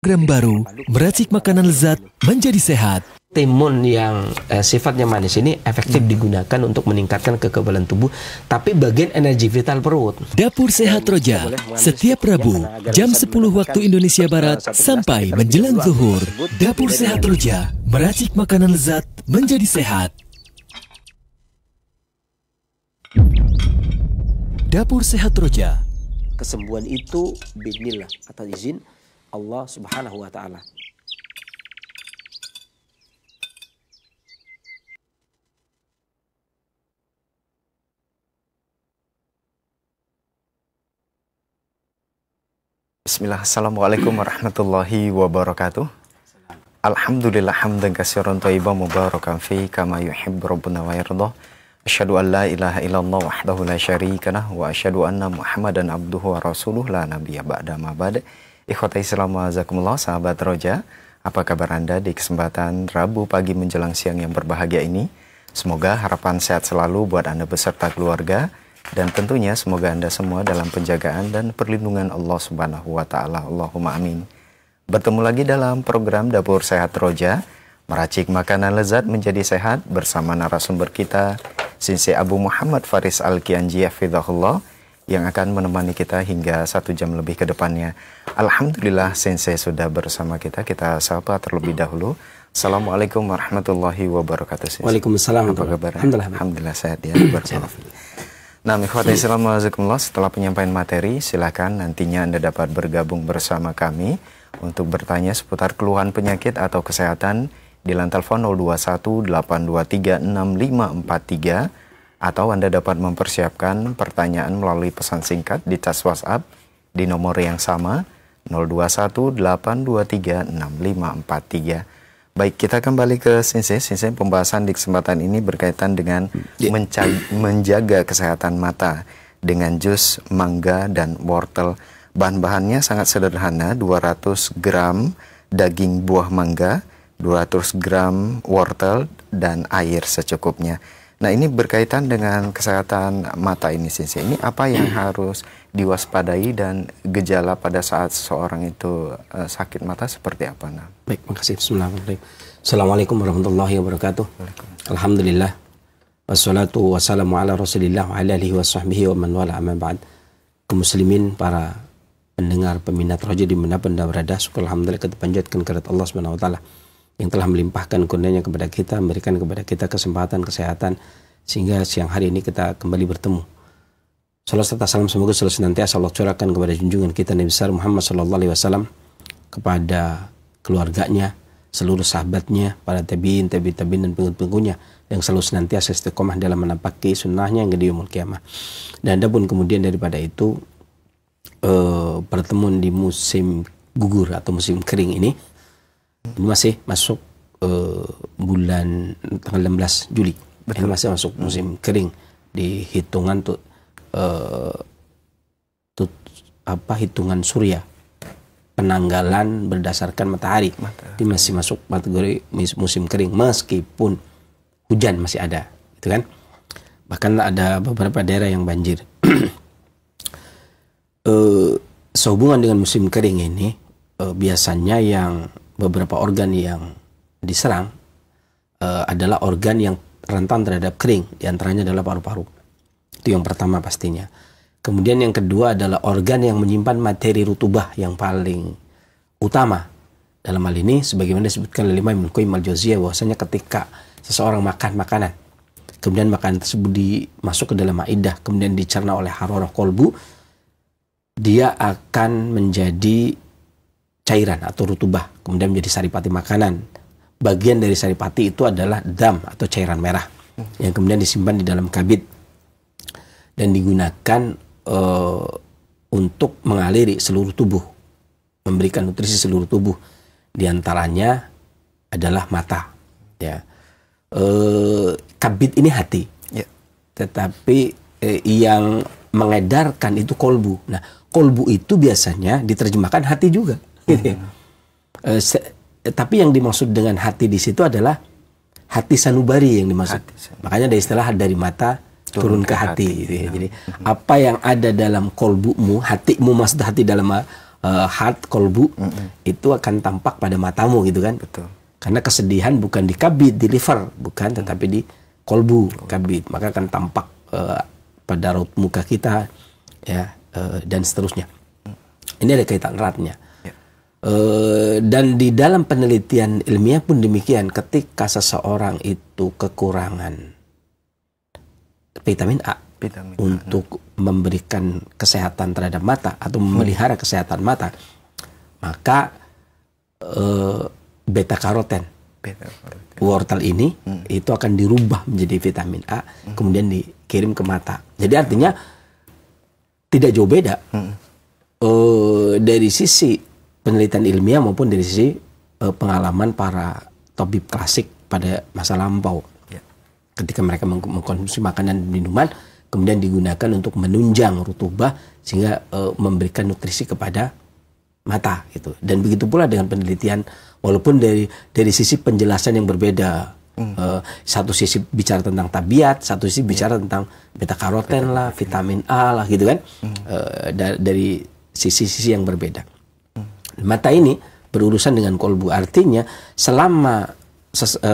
Program baru, meracik makanan lezat menjadi sehat. Timun yang sifatnya manis ini efektif digunakan untuk meningkatkan kekebalan tubuh, tapi bagian energi vital perut. Dapur Sehat Roja, setiap Rabu, jam 10 waktu Indonesia Barat sampai menjelang zuhur. Dapur Sehat Roja, meracik makanan lezat menjadi sehat. Dapur Sehat Roja. Kesembuhan itu bismillah, atas izin Allah Subhanahu wa Ta'ala. Bismillah, assalamualaikum warahmatullahi wabarakatuh. Alhamdulillah hamdan katsiran thayyiban mubarakan fi kama yuhibbu rabbuna wa yardah. Asyhadu an la ilaha illallah wahdahu la syarika lah wa asyhadu anna Muhammadan abduhu wa rasuluh la nabiyya ba'da ma ba'da. Ikhwatai Islam wa azakumullah, sahabat Roja, apa kabar Anda di kesempatan Rabu pagi menjelang siang yang berbahagia ini? Semoga harapan sehat selalu buat Anda beserta keluarga, dan tentunya semoga Anda semua dalam penjagaan dan perlindungan Allah Subhanahu wa Ta'ala. Allahumma amin. Bertemu lagi dalam program Dapur Sehat Roja, meracik makanan lezat menjadi sehat bersama narasumber kita, Sensei Abu Muhammad Faris Al-Kianji hafizahullah, yang akan menemani kita hingga 1 jam lebih ke depannya. Alhamdulillah Sensei sudah bersama kita. Kita sapa terlebih dahulu. Assalamualaikum warahmatullahi wabarakatuh Sensei. Waalaikumsalam. Apa kabar? Alhamdulillah sehat ya. Nah, ikhwati Islam wa azakumullah, setelah penyampaian materi, silakan nantinya Anda dapat bergabung bersama kami untuk bertanya seputar keluhan penyakit atau kesehatan di line telepon 0218236543, atau Anda dapat mempersiapkan pertanyaan melalui pesan singkat di tas WhatsApp di nomor yang sama 0218236543. Baik, kita kembali ke Sensei. Sensei, pembahasan di kesempatan ini berkaitan dengan menjaga kesehatan mata dengan jus mangga dan wortel. Bahan-bahannya sangat sederhana, 200 gram daging buah mangga, 200 gram wortel, dan air secukupnya. Nah, ini berkaitan dengan kesehatan mata ini, Sensei. Ini apa yang harus diwaspadai dan gejala pada saat seseorang itu sakit mata seperti apa? Nah, baik, makasih. Bismillahirrahmanirrahim. Assalamualaikum warahmatullahi wabarakatuh. Alhamdulillah. Wassalatu wassalamu ala rasulillah wa ala alihi wa sahbihi wa man wala amma ba'd. Kaum muslimin, para pendengar peminat Roja dimanapun Anda berada, syukur alhamdulillah kita panjatkan kehadirat Allah Subhanahu wa Ta'ala yang telah melimpahkan kurnianya kepada kita, memberikan kepada kita kesempatan, kesehatan, sehingga siang hari ini kita kembali bertemu. Salam serta salam semoga selalu senantiasa Allah curahkan kepada junjungan kita Nabi besar Muhammad sallallahu alaihi wasallam, kepada keluarganya, seluruh sahabatnya, para tabi'in, dan pengikut-pengikutnya yang selalu senantiasa istiqomah dalam menapaki sunnahnya yang di yaumul qiyamah. Dan adapun kemudian daripada itu, pertemuan di musim gugur atau musim kering ini masih masuk bulan tanggal 16 Juli. Ini masih masuk musim kering di hitungan hitungan surya, penanggalan berdasarkan matahari. Ini masih masuk kategori musim kering meskipun hujan masih ada, gitu kan? Bahkan ada beberapa daerah yang banjir. Sehubungan dengan musim kering ini, biasanya yang beberapa organ yang diserang adalah organ yang rentan terhadap kering, diantaranya adalah paru-paru. Itu yang pertama pastinya. Kemudian yang kedua adalah organ yang menyimpan materi rutubah yang paling utama. Dalam hal ini, sebagaimana disebutkan oleh Imam Ibnu Qayyim al-Jauziyah, bahwasanya ketika seseorang makan makanan, kemudian makanan tersebut masuk ke dalam maidah, kemudian dicerna oleh hararah kolbu, dia akan menjadi cairan atau rutubah, kemudian menjadi saripati makanan. Bagian dari saripati itu adalah dam atau cairan merah yang kemudian disimpan di dalam kabid dan digunakan untuk mengaliri seluruh tubuh, memberikan nutrisi seluruh tubuh. Di antaranya adalah mata. Ya, kabid ini hati, tetapi yang mengedarkan itu kolbu. Nah, kolbu itu biasanya diterjemahkan hati juga. Tapi yang dimaksud dengan hati di situ adalah hati sanubari yang dimaksud. Makanya ada istilah dari mata turun ke hati. Gitu ya. Jadi apa yang ada dalam kolbumu, hatimu, maksud hati dalam heart, kolbu, itu akan tampak pada matamu gitu kan. Betul. Karena kesedihan bukan di kabid, di liver, bukan, tetapi di kolbu, kabid. Maka akan tampak pada raut muka kita, ya, dan seterusnya. Ini ada kaitan eratnya. Dan di dalam penelitian ilmiah pun demikian, ketika seseorang itu kekurangan vitamin A untuk memberikan kesehatan terhadap mata atau memelihara kesehatan mata, maka beta karoten wortel ini itu akan dirubah menjadi vitamin A, kemudian dikirim ke mata. Jadi artinya tidak jauh beda dari sisi penelitian ilmiah maupun dari sisi pengalaman para tabib klasik pada masa lampau. Ketika mereka mengkonsumsi makanan dan minuman, kemudian digunakan untuk menunjang rutubah sehingga memberikan nutrisi kepada mata gitu. Dan begitu pula dengan penelitian, walaupun dari sisi penjelasan yang berbeda. Satu sisi bicara tentang tabiat, satu sisi bicara tentang beta karoten lah, vitamin A lah gitu kan. Dari sisi-sisi yang berbeda. Mata ini berurusan dengan kolbu, artinya selama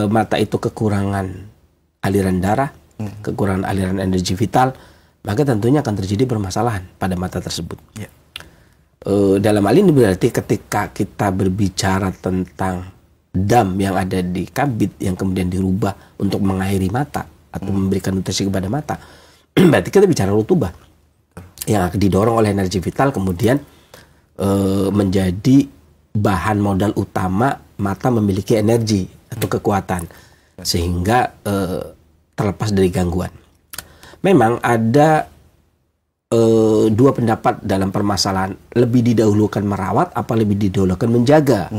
mata itu kekurangan aliran darah, kekurangan aliran energi vital, maka tentunya akan terjadi permasalahan pada mata tersebut. Dalam hal ini berarti ketika kita berbicara tentang dam yang ada di kabid yang kemudian dirubah untuk mengairi mata atau memberikan nutrisi kepada mata, berarti kita bicara rutubah yang didorong oleh energi vital, kemudian menjadi bahan modal utama mata memiliki energi atau kekuatan sehingga terlepas dari gangguan. Memang ada dua pendapat dalam permasalahan, lebih didahulukan merawat apa lebih didahulukan menjaga.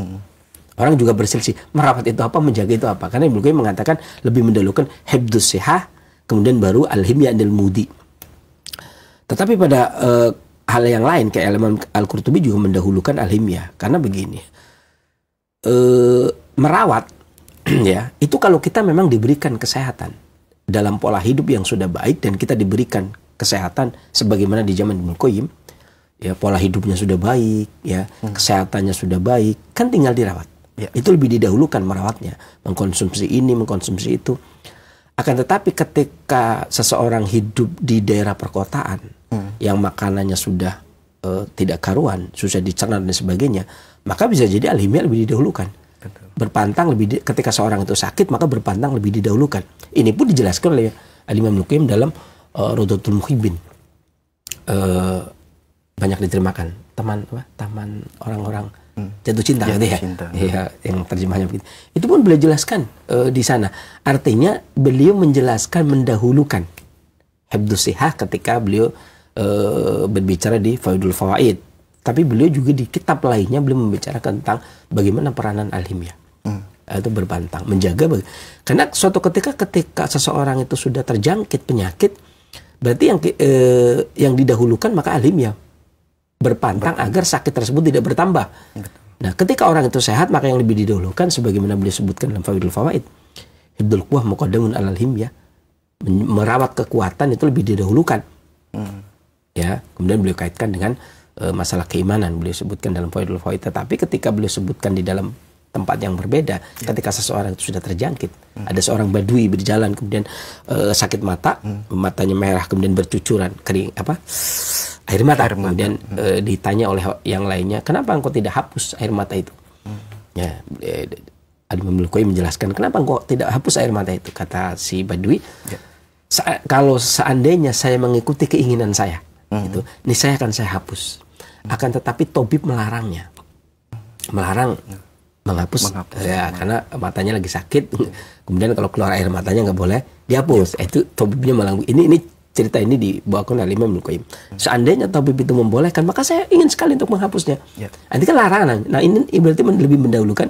Orang juga berselisih, merawat itu apa, menjaga itu apa, karena Ibnu Qayyim mengatakan lebih mendahulukan hifdzus sihah, kemudian baru al-himya anil mudi. Tetapi pada hal yang lain kayak Imam Al-Qurtubi juga mendahulukan al-himyah, karena begini, merawat ya itu kalau kita memang diberikan kesehatan dalam pola hidup yang sudah baik dan kita diberikan kesehatan sebagaimana di zaman Ibnu Qayyim, ya pola hidupnya sudah baik, ya kesehatannya sudah baik, kan tinggal dirawat. Itu lebih didahulukan merawatnya, mengkonsumsi ini, mengkonsumsi itu. Akan tetapi ketika seseorang hidup di daerah perkotaan yang makanannya sudah tidak karuan, susah dicerna dan sebagainya, maka bisa jadi al-himyah lebih didahulukan. Berpantang ketika seorang itu sakit, maka berpantang lebih didahulukan. Ini pun dijelaskan oleh Imam Ibnu Qayyim dalam Rawdatul Muhibbin. Banyak diterjemahkan taman orang-orang jatuh cinta, gitu ya. Ya, yang terjemahnya begitu. Itu pun beliau jelaskan di sana. Artinya beliau menjelaskan mendahulukan hifdzus sihah ketika beliau berbicara di Faidul Fawaid. Tapi beliau juga di kitab lainnya beliau membicarakan tentang bagaimana peranan al-himyah. Itu berbantang, menjaga. Karena suatu ketika seseorang itu sudah terjangkit penyakit, berarti yang didahulukan maka al-himyah. Berpantang agar sakit tersebut tidak bertambah. Nah, ketika orang itu sehat, maka yang lebih didahulukan sebagaimana beliau sebutkan dalam Faidul Fawaid, hifdzul quwwah muqaddamun alal himyah. Merawat kekuatan itu lebih didahulukan. Ya, kemudian beliau kaitkan dengan masalah keimanan, beliau sebutkan dalam Faidul Fawaid. Tetapi ketika beliau sebutkan di dalam tempat yang berbeda, ketika seseorang itu sudah terjangkit, ada seorang badui berjalan kemudian sakit mata, matanya merah kemudian bercucuran kering air mata. Kemudian ditanya oleh yang lainnya, kenapa engkau tidak hapus air mata itu? Ya, Imam Ibnu Qayyim menjelaskan kenapa engkau tidak hapus air mata itu. Kata si badui, kalau seandainya saya mengikuti keinginan saya, itu niscaya akan saya hapus. Akan tetapi tabib melarangnya, melarang menghapus ya, karena matanya lagi sakit. Kemudian kalau keluar air matanya nggak boleh dihapus. Itu tabibnya malang. Ini cerita ini dibawakan oleh Imam Ibnu Qayyim. Seandainya tabib itu membolehkan, maka saya ingin sekali untuk menghapusnya. Nanti kan larangan. Nah, ini berarti lebih mendahulukan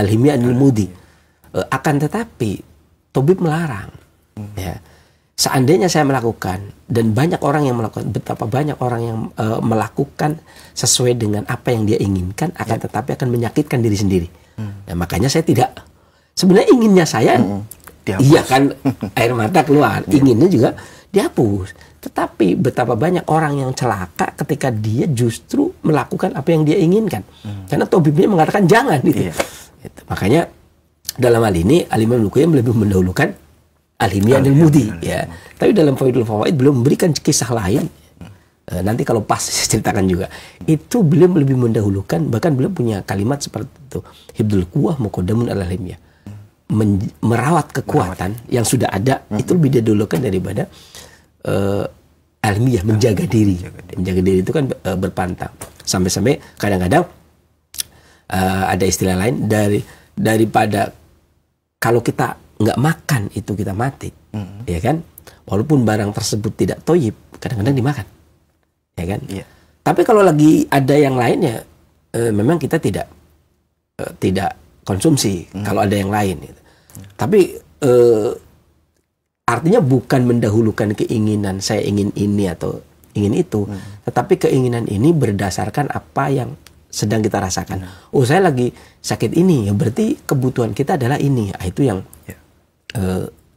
al-himyah anil mudi. Akan tetapi tabib melarang. Ya. Seandainya saya melakukan, dan banyak orang yang melakukan, betapa banyak orang yang melakukan sesuai dengan apa yang dia inginkan, akan tetapi akan menyakitkan diri sendiri. Nah, makanya saya tidak, sebenarnya inginnya saya, iya kan, air mata keluar, inginnya juga dihapus. Tetapi betapa banyak orang yang celaka ketika dia justru melakukan apa yang dia inginkan. Karena tabibnya mengatakan jangan gitu. Gitu. Makanya dalam hal ini Al-Imam Ibnu Qayyim lebih mendahulukan Al-Himyah Al-Mudi ya. Tapi dalam Faidul Fawaid belum memberikan kisah lain. Nanti kalau pas saya ceritakan juga. Itu beliau lebih mendahulukan, bahkan beliau punya kalimat seperti itu. Hibdul quwwah muqaddamun ala al-himyah. Merawat kekuatan yang sudah ada itu lebih didahulukan daripada almiyah, menjaga diri. Menjaga diri itu kan berpantang. Sampai-sampai kadang-kadang ada istilah lain daripada kalau kita nggak makan itu kita mati, ya kan? Walaupun barang tersebut tidak toyib, kadang-kadang dimakan, ya kan? Yeah. Tapi kalau lagi ada yang lainnya, memang kita tidak konsumsi kalau ada yang lain. Gitu. Tapi artinya bukan mendahulukan keinginan saya ingin ini atau ingin itu, tetapi keinginan ini berdasarkan apa yang sedang kita rasakan. Oh, saya lagi sakit ini, ya berarti kebutuhan kita adalah ini. Nah, itu yang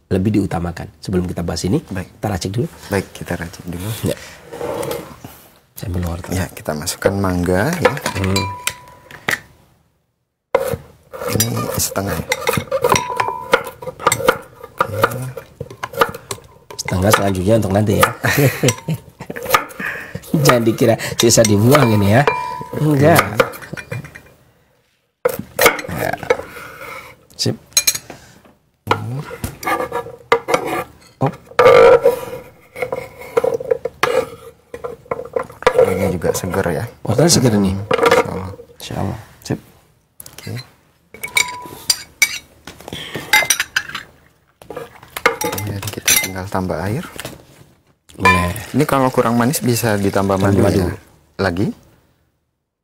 lebih diutamakan. Sebelum kita bahas ini, kita racik dulu. Baik, kita racik dulu. Ya. Saya ambil wortel. Ya, kita masukkan mangga ya. Ini setengah. Setengah, selanjutnya untuk nanti ya. Jangan dikira sisa dibuang ini ya. Enggak. Ya. Sip. Ini juga segar ya. Wortel segar nih. Insyaallah. Insyaallah. Sip. Oke. Jadi kita tinggal tambah air. Boleh. Ini kalau kurang manis bisa ditambah madu ya? Lagi?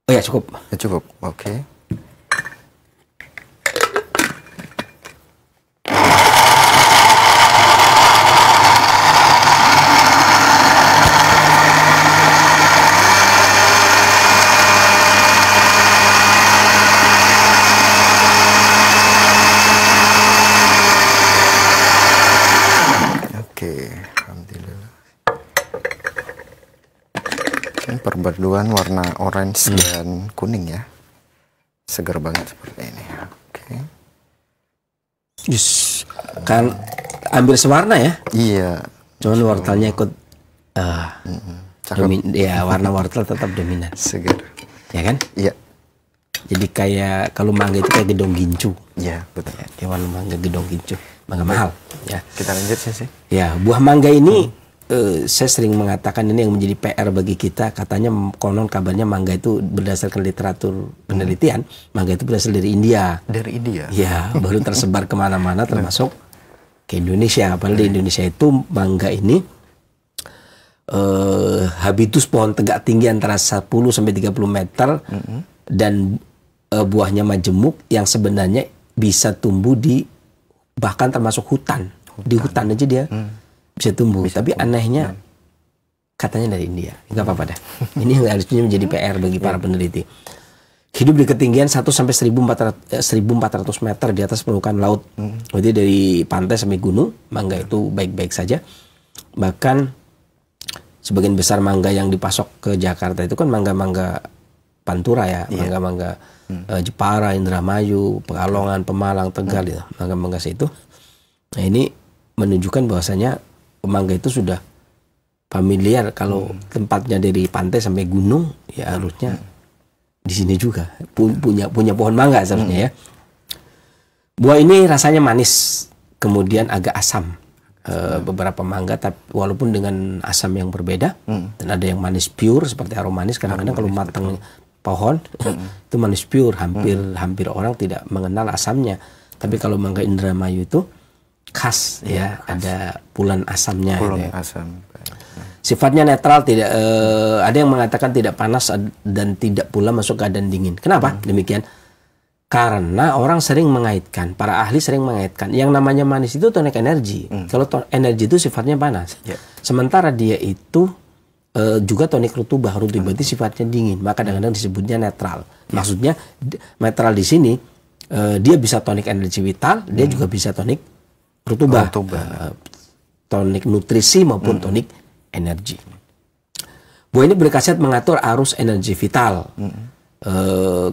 Oh ya, cukup. Ya cukup. Oke. Perpaduan warna orange dan kuning ya, segar banget seperti ini. Oke. Yes. Kan ambil sewarna ya? Iya. Cuman wortelnya ikut ya, warna wortel tetap dominan. Segar. Ya kan? Iya. Jadi kayak kalau mangga itu kayak gedong gincu. Iya, betul. Ya, dia warna mangga gedong gincu. Mangga mahal. Ya. Kita lanjut sih. Ya, buah mangga ini saya sering mengatakan ini yang menjadi PR bagi kita. Katanya konon kabarnya mangga itu berdasarkan literatur penelitian, mangga itu berasal dari India. Dari India? Ya, baru tersebar kemana-mana termasuk ke Indonesia. Padahal di Indonesia itu mangga ini habitus pohon tegak tinggi antara 10-30 meter dan buahnya majemuk yang sebenarnya bisa tumbuh di bahkan termasuk hutan. Di hutan aja dia bisa tumbuh. Tapi anehnya katanya dari India. Nggak apa-apa dah. Ini yang harusnya menjadi PR bagi para peneliti. Hidup di ketinggian 1-1400 meter di atas permukaan laut. Jadi dari pantai sampai gunung, mangga itu baik-baik saja. Bahkan sebagian besar mangga yang dipasok ke Jakarta itu kan mangga-mangga Pantura ya, mangga-mangga Jepara, Indramayu, Pekalongan, Pemalang, Tegal, gitu. Mangga-mangga situ. Nah, ini menunjukkan bahwasanya mangga itu sudah familiar kalau tempatnya dari pantai sampai gunung, ya harusnya di sini juga punya pohon mangga seharusnya ya. Buah ini rasanya manis, kemudian agak asam. Beberapa mangga, tapi walaupun dengan asam yang berbeda, dan ada yang manis pure seperti aroma manis. Kadang-kadang kalau matang pohon itu manis pure, hampir orang tidak mengenal asamnya. Tapi kalau mangga Indramayu itu khas ya, ada pulan asamnya. Pulan gitu ya. asam. Sifatnya netral, tidak ada yang mengatakan tidak panas dan tidak pula masuk keadaan dingin. Kenapa demikian? Karena orang sering mengaitkan, para ahli sering mengaitkan yang namanya manis itu tonik energi. Kalau energi itu sifatnya panas. Sementara dia itu juga tonik rutubah. Rutubah itu sifatnya dingin, maka kadang-kadang disebutnya netral. Maksudnya netral di sini dia bisa tonik energi vital, dia juga bisa tonik rutubah. Tonik nutrisi maupun tonik energi. Buah ini berkhasiat mengatur arus energi vital.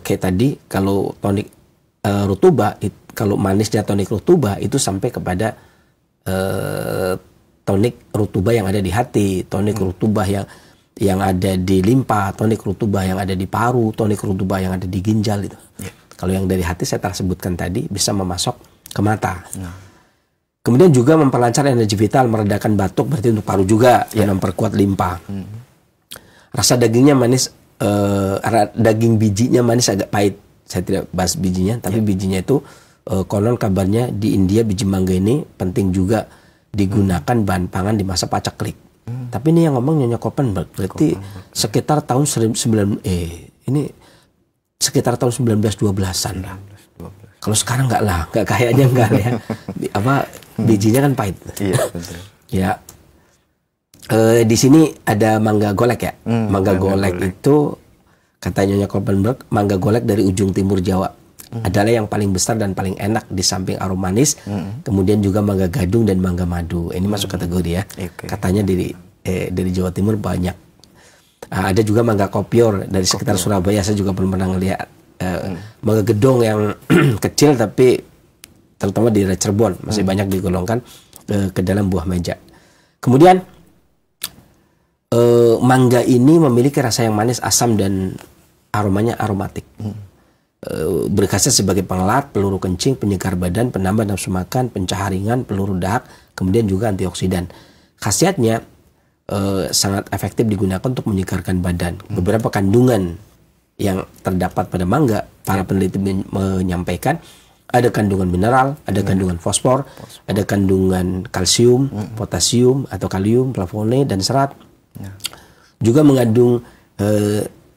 Kayak tadi kalau tonik rutuba, kalau manisnya tonik rutuba itu sampai kepada tonik rutuba yang ada di hati, tonik rutuba yang ada di limpa, tonik rutuba yang ada di paru, tonik rutuba yang ada di ginjal itu. Kalau yang dari hati saya tersebutkan tadi bisa memasok ke mata. Kemudian juga memperlancar energi vital, meredakan batuk, berarti untuk paru juga, yang memperkuat limpa. Rasa dagingnya manis, daging bijinya manis agak pahit. Saya tidak bahas bijinya, tapi bijinya itu konon kabarnya di India biji mangga ini penting juga digunakan bahan pangan di masa paceklik. Tapi ini yang ngomong Nyonya Koppenberg, berarti sekitar tahun ini sekitar tahun 1912-an lah. Kalau sekarang nggak kayaknya enggak ya. Bijinya kan pahit. Iya, betul. Ya. Di sini ada mangga golek ya. Mangga golek itu kata Nyonya Koppenberg, mangga golek dari ujung timur Jawa adalah yang paling besar dan paling enak di samping aroma manis. Kemudian juga mangga gadung dan mangga madu. Ini masuk kategori ya. Katanya dari Jawa Timur banyak. Ada juga mangga kopior dari sekitar Surabaya. Saya juga belum pernah ngelihat mangga gedong yang kecil, tapi terutama di Cirebon masih banyak digolongkan ke dalam buah meja. Kemudian mangga ini memiliki rasa yang manis, asam, dan aromanya aromatik. Berkhasiat sebagai pengelat, peluru kencing, penyegar badan, penambah nafsu makan, pencahar ringan, peluru dahak, kemudian juga antioksidan. Khasiatnya sangat efektif digunakan untuk menyegarkan badan. Beberapa kandungan yang terdapat pada mangga, para peneliti menyampaikan ada kandungan mineral, ada kandungan fosfor, ada kandungan kalsium, potasium atau kalium, flavonoid, dan serat. Juga mengandung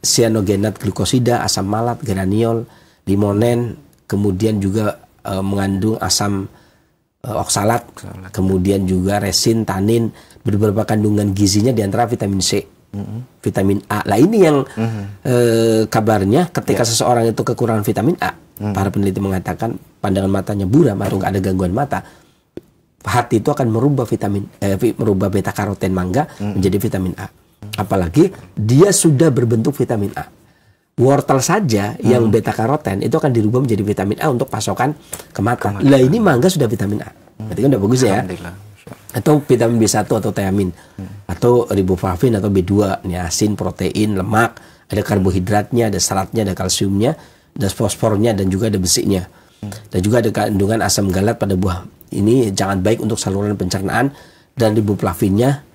cyanogenat glukosida, asam malat, geraniol, limonen, kemudian juga mengandung asam oksalat, kemudian juga resin, tanin, beberapa kandungan gizinya diantara vitamin C, vitamin A. Lah ini yang kabarnya ketika seseorang itu kekurangan vitamin A, para peneliti mengatakan pandangan matanya buram atau nggak ada gangguan mata, hati itu akan merubah merubah beta karoten mangga menjadi vitamin A. Apalagi dia sudah berbentuk vitamin A. Wortel saja yang beta karoten itu akan dirubah menjadi vitamin A untuk pasokan ke mata. Lah ini mangga sudah vitamin A. Berarti kan udah bagus ya. Atau vitamin B1 atau thiamin, atau riboflavin atau B2, niacin, protein, lemak, ada karbohidratnya, ada seratnya, ada kalsiumnya, ada fosfornya, dan juga ada besinya. Dan juga ada kandungan asam galat pada buah ini, jangan baik untuk saluran pencernaan, dan riboflavinnya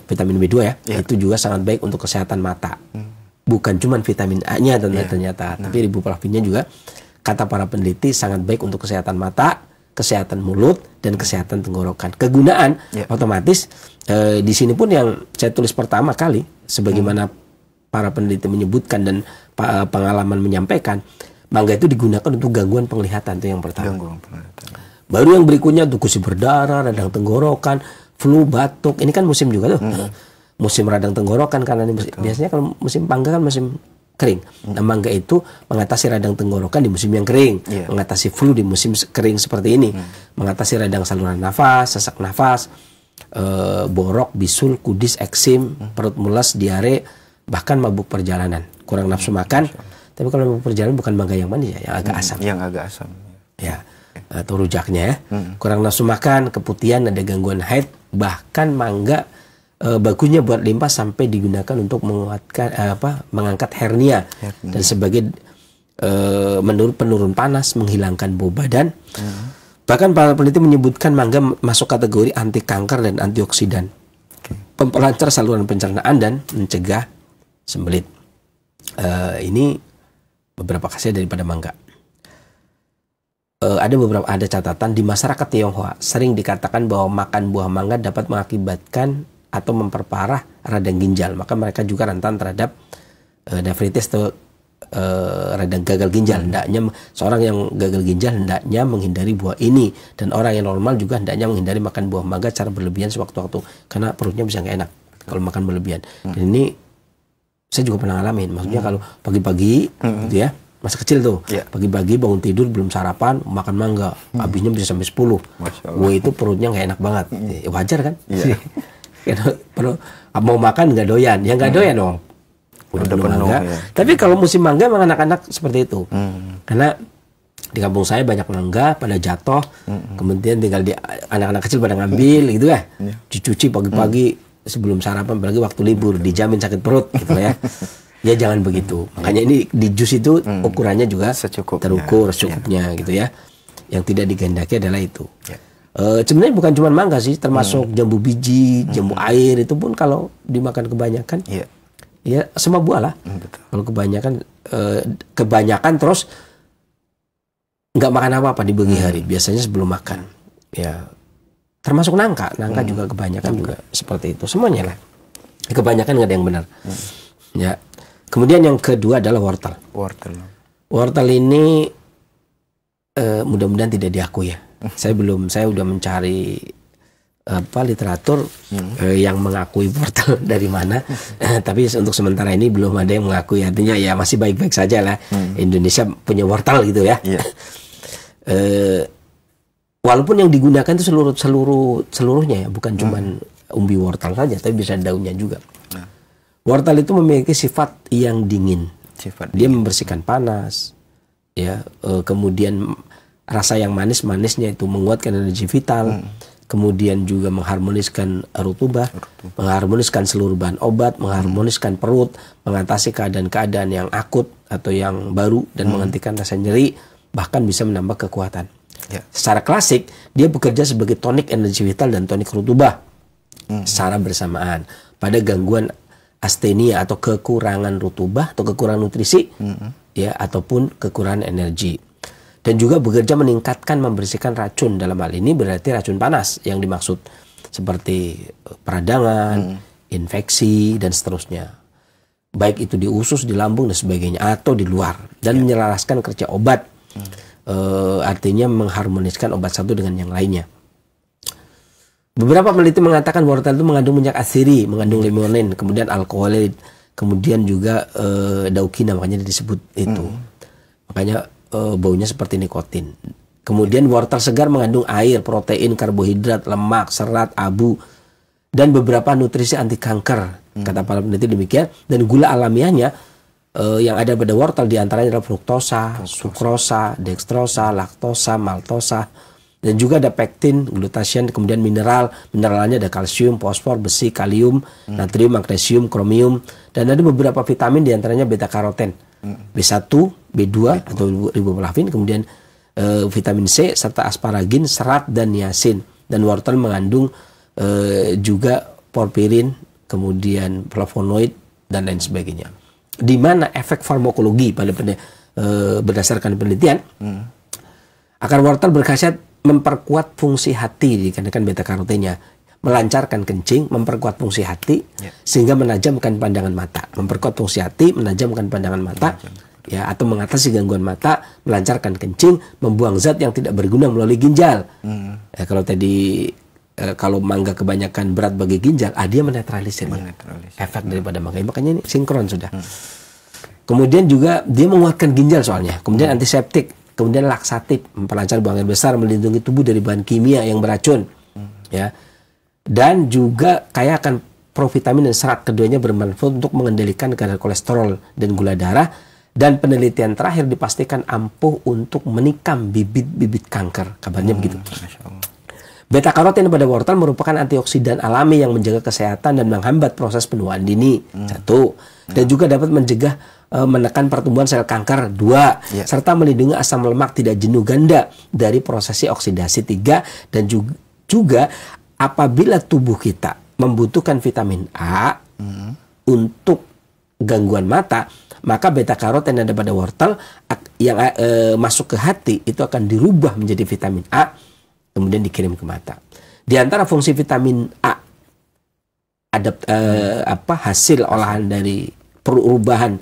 vitamin B2 ya, itu juga sangat baik untuk kesehatan mata. Bukan cuma vitamin A-nya ternyata, tapi riboflavinnya juga kata para peneliti sangat baik untuk kesehatan mata, kesehatan mulut, dan kesehatan tenggorokan. Kegunaan otomatis di sini pun yang saya tulis pertama kali, sebagaimana para peneliti menyebutkan dan pengalaman menyampaikan, mangga itu digunakan untuk gangguan penglihatan, itu yang pertama. Baru yang berikutnya tuh gusi berdarah, radang tenggorokan, flu, batuk. Ini kan musim juga tuh. Musim radang tenggorokan karena ini biasanya kalau musim mangga kan musim kering. Nah, mangga itu mengatasi radang tenggorokan di musim yang kering, mengatasi flu di musim kering seperti ini, mengatasi radang saluran nafas, sesak nafas, borok, bisul, kudis, eksim, perut mules, diare, bahkan mabuk perjalanan, kurang nafsu makan. Tapi kalau mabuk perjalanan bukan mangga yang manis ya, yang agak asam. Yang agak asam. Ya, atau rujaknya ya. Kurang nafsu makan, keputihan, ada gangguan haid, bahkan mangga bagusnya buat limpa sampai digunakan untuk menguatkan mengangkat hernia dan sebagai penurun panas, menghilangkan bau badan. Bahkan para peneliti menyebutkan mangga masuk kategori anti kanker dan antioksidan, memperlancar saluran pencernaan dan mencegah sembelit. Ini beberapa khasiat daripada mangga. Ada catatan di masyarakat Tionghoa sering dikatakan bahwa makan buah mangga dapat mengakibatkan atau memperparah radang ginjal, maka mereka juga rentan terhadap diabetes atau radang gagal ginjal. Hendaknya seorang yang gagal ginjal hendaknya menghindari buah ini, dan orang yang normal juga hendaknya menghindari makan buah mangga secara berlebihan sewaktu-waktu, karena perutnya bisa nggak enak kalau makan berlebihan. Dan ini saya juga pernah ngalamin, maksudnya kalau pagi-pagi gitu ya, masa kecil tuh, pagi-pagi bangun tidur belum sarapan, makan mangga, habisnya bisa sampai 10. Wah, itu perutnya nggak enak banget. Wajar kan? Perlu mau makan nggak doyan, ya nggak doyan dong. Udah penuh mangga. Ya. Tapi kalau musim mangga memang anak-anak seperti itu. Karena di kampung saya banyak mangga pada jatuh, kemudian tinggal anak-anak kecil pada ngambil gitu ya. Dicuci pagi-pagi sebelum sarapan, apalagi waktu libur, dijamin sakit perut gitu ya. Ya jangan begitu. Makanya ini di jus itu ukurannya juga terukur secukupnya gitu ya. Yang tidak digendaki adalah itu. Sebenarnya bukan cuma mangga sih, termasuk jambu biji, jambu air itu pun kalau dimakan kebanyakan, ya semua buah lah. Kalau kebanyakan terus nggak makan apa-apa di pagi hari, biasanya sebelum makan. Ya, termasuk nangka juga kebanyakan juga seperti itu. Semuanya lah. Kebanyakan nggak ada yang benar. Ya. Kemudian yang kedua adalah wortel. Wortel ini mudah-mudahan tidak diakui ya. Saya udah mencari literatur yang mengakui wortel dari mana. Tapi untuk sementara ini belum ada yang mengakui. Artinya ya masih baik-baik saja lah. Indonesia punya wortel gitu ya. Walaupun yang digunakan itu seluruhnya ya, bukan cuma umbi wortel saja, tapi bisa daunnya juga. Wortel itu memiliki sifat yang dingin. Dia membersihkan panas, ya. Kemudian rasa yang manisnya itu menguatkan energi vital. Kemudian juga mengharmoniskan rutubah, mengharmoniskan seluruh bahan obat, mengharmoniskan perut, mengatasi keadaan-keadaan yang akut atau yang baru dan menghentikan rasa nyeri, bahkan bisa menambah kekuatan. Secara klasik dia bekerja sebagai tonik energi vital dan tonik rutubah secara bersamaan pada gangguan astenia atau kekurangan rutubah atau kekurangan nutrisi, ya, ataupun kekurangan energi. Dan juga bekerja meningkatkan, membersihkan racun. Dalam hal ini berarti racun panas yang dimaksud, seperti peradangan, infeksi dan seterusnya. Baik itu di usus, di lambung dan sebagainya, atau di luar. Dan menyelaraskan kerja obat. Artinya mengharmoniskan obat satu dengan yang lainnya. Beberapa peneliti mengatakan wortel itu mengandung minyak asiri, mengandung limonin, kemudian alkoholid, kemudian juga daukina, makanya disebut itu. Makanya baunya seperti nikotin. Kemudian wortel segar mengandung air, protein, karbohidrat, lemak, serat, abu, dan beberapa nutrisi anti kanker. Kata para peneliti demikian. Dan gula alamiahnya yang ada pada wortel diantaranya adalah fruktosa, sukrosa, dextrosa, laktosa, maltosa. Dan juga ada pektin, glutathione, kemudian mineralnya ada kalsium, fosfor, besi, kalium, natrium, magnesium, kromium, dan ada beberapa vitamin diantaranya beta karoten, B1, B2 atau riboflavin, kemudian vitamin C serta asparagin, serat dan niacin. Dan wortel mengandung juga porfirin, kemudian flavonoid dan lain sebagainya. Di mana efek farmakologi berdasarkan penelitian, akar wortel berkhasiat memperkuat fungsi hati dikarenakan beta karotennya, melancarkan kencing, memperkuat fungsi hati sehingga menajamkan pandangan mata, memperkuat fungsi hati, menajamkan pandangan mata, ya, atau mengatasi gangguan mata, melancarkan kencing, membuang zat yang tidak berguna melalui ginjal. Kalau tadi kalau mangga kebanyakan berat bagi ginjal, dia menetralisir efek daripada mangga, makanya ini sinkron sudah. Kemudian juga dia menguatkan ginjal soalnya, kemudian antiseptik. Kemudian laksatif, memperlancar buang air besar, melindungi tubuh dari bahan kimia yang beracun, ya. Dan juga kaya akan provitamin dan serat, keduanya bermanfaat untuk mengendalikan kadar kolesterol dan gula darah. Dan penelitian terakhir dipastikan ampuh untuk menikam bibit-bibit kanker, kabarnya begitu. Beta karoten pada wortel merupakan antioksidan alami yang menjaga kesehatan dan menghambat proses penuaan dini, satu. Dan juga dapat menekan pertumbuhan sel kanker, 2, serta melindungi asam lemak tidak jenuh ganda dari prosesi oksidasi, 3, dan juga apabila tubuh kita membutuhkan vitamin A untuk gangguan mata, maka beta karoten yang ada pada wortel yang masuk ke hati itu akan dirubah menjadi vitamin A, kemudian dikirim ke mata. Di antara fungsi vitamin A ada hasil olahan dari perubahan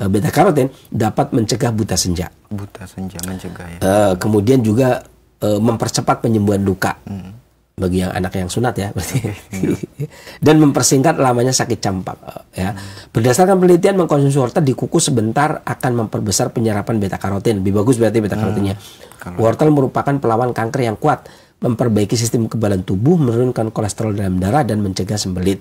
beta karoten dapat mencegah buta senja. Buta senja mencegah ya. Kemudian juga mempercepat penyembuhan luka bagi yang anak yang sunat ya berarti. Dan mempersingkat lamanya sakit campak ya. Berdasarkan penelitian, mengkonsumsi wortel dikukus sebentar akan memperbesar penyerapan beta karoten. Lebih bagus berarti beta karotennya. Wortel merupakan pelawan kanker yang kuat. memperbaiki sistem kekebalan tubuh, menurunkan kolesterol dalam darah, dan mencegah sembelit.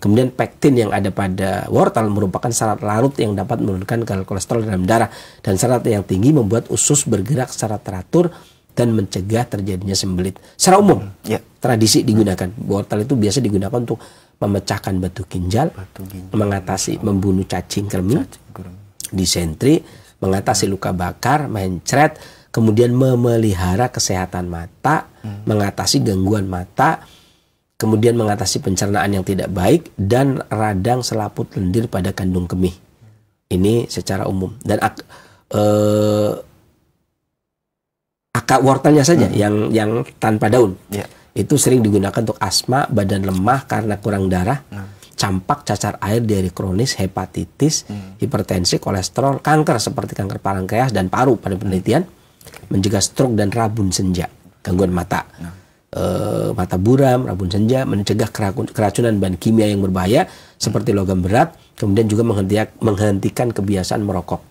Kemudian pektin yang ada pada wortel merupakan serat larut yang dapat menurunkan kadar kolesterol dalam darah, dan serat yang tinggi membuat usus bergerak secara teratur dan mencegah terjadinya sembelit. Secara umum, tradisi digunakan. Wortel itu biasa digunakan untuk memecahkan batu ginjal, mengatasi membunuh cacing kremi, disentri, mengatasi luka bakar, mencret, kemudian memelihara kesehatan mata, mengatasi gangguan mata, kemudian mengatasi pencernaan yang tidak baik, dan radang selaput lendir pada kandung kemih. Ini secara umum. Dan akar wortelnya saja yang tanpa daun, itu sering digunakan untuk asma, badan lemah karena kurang darah, campak, cacar air, diare kronis, hepatitis, hipertensi, kolesterol, kanker seperti kanker pankreas dan paru pada penelitian, mencegah stroke dan rabun senja, gangguan mata, mata buram, rabun senja, mencegah keracunan bahan kimia yang berbahaya seperti logam berat, kemudian juga menghentikan kebiasaan merokok.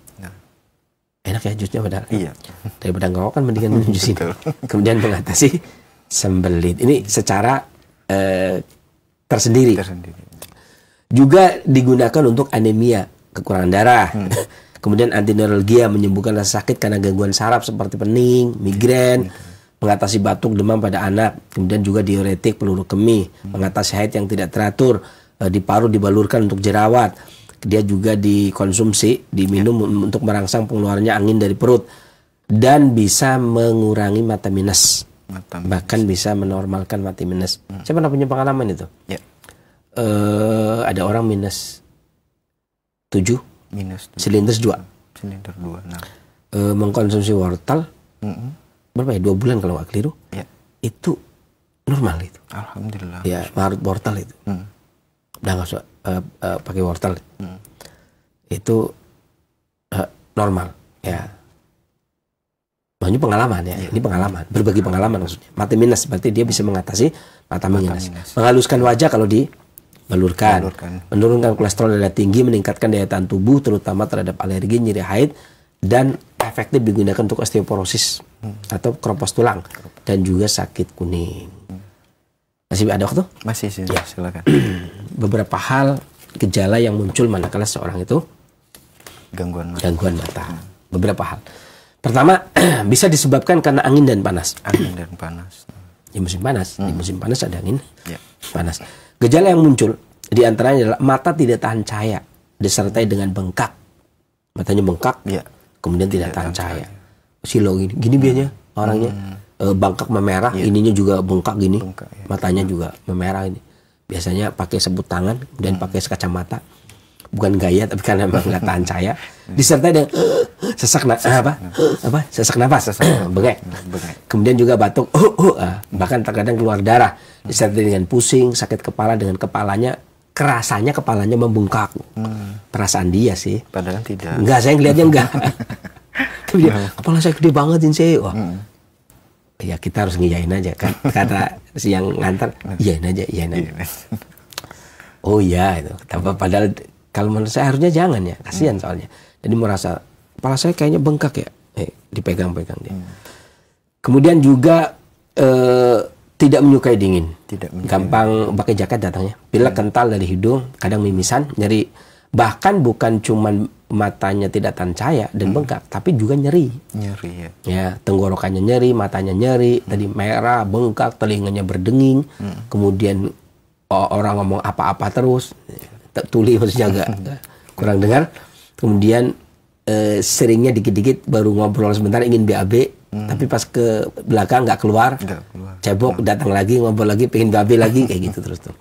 Enak ya jusnya padahal. Iya. Daripada ngerokok kan mendingan minum jus ini. Kemudian mengatasi sembelit. Ini secara tersendiri. Juga digunakan untuk anemia, kekurangan darah. Kemudian antineuralgia, menyembuhkan rasa sakit karena gangguan saraf seperti pening, migrain, mengatasi batuk, demam pada anak. Kemudian juga diuretik, peluru kemih, mengatasi haid yang tidak teratur, di paru dibalurkan untuk jerawat. Dia juga dikonsumsi, diminum untuk merangsang pengeluarannya angin dari perut, dan bisa mengurangi mata minus. Bahkan bisa menormalkan mata minus. Saya pernah punya pengalaman itu. Ada orang minus 7, silinder 2. Nah. Mengkonsumsi wortel berapa ya, 2 bulan kalau nggak keliru, itu normal itu. Alhamdulillah. Ya, marut wortel itu. Udah nggak usah pakai wortel. Itu normal ya. Ini pengalaman ya, ini pengalaman, berbagi pengalaman maksudnya. Mata minus berarti dia bisa mengatasi mata minus. Menghaluskan wajah kalau dibalurkan, menurunkan kolesterol darah tinggi, meningkatkan daya tahan tubuh terutama terhadap alergi, nyeri haid, dan efektif digunakan untuk osteoporosis atau keropos tulang dan juga sakit kuning. Masih ada waktu? Masih sih, ya. Silakan. Beberapa hal gejala yang muncul manakala seorang itu gangguan mata. Beberapa hal. Pertama, bisa disebabkan karena angin dan panas. Angin dan panas. Di musim panas, di musim panas ada angin panas. Gejala yang muncul diantaranya adalah mata tidak tahan cahaya, disertai dengan bengkak. Matanya bengkak, kemudian tidak tahan cahaya. Silo gini biasanya orangnya. Bengkak memerah, ininya juga bengkak gini, matanya juga memerah ini. Biasanya pakai sebut tangan dan pakai kacamata, bukan gaya tapi karena memang nggak tahan cahaya. Disertai dengan sesak nafas, bengek. Kemudian juga batuk, bahkan terkadang keluar darah. Disertai dengan pusing, sakit kepala, dengan kepalanya kerasanya kepalanya membengkak. Perasaan dia sih. Padahal tidak. Enggak, saya ngelihatnya enggak. Tapi dia, kepala saya gede banget ini sih. Ya kita harus ngiyain aja kan, kata si yang ngantar, iyain aja. Oh iya itu. Padahal kalau menurut saya harusnya jangan ya, kasihan soalnya. Jadi merasa kepala saya kayaknya bengkak ya, dipegang-pegang dia. Kemudian juga tidak menyukai dingin, gampang pakai jaket datangnya. Pilek kental dari hidung, kadang mimisan, nyeri. Bahkan bukan cuman matanya tidak tahan cahaya dan bengkak, tapi juga nyeri ya. Tenggorokannya nyeri, matanya nyeri, tadi merah, bengkak, telinganya berdenging, kemudian orang ngomong apa-apa terus, tuli maksudnya agak kurang dengar, kemudian seringnya dikit-dikit baru ngobrol sebentar ingin BAB, tapi pas ke belakang nggak keluar, cebok, datang lagi ngobrol lagi pengen BAB lagi, kayak gitu terus tuh.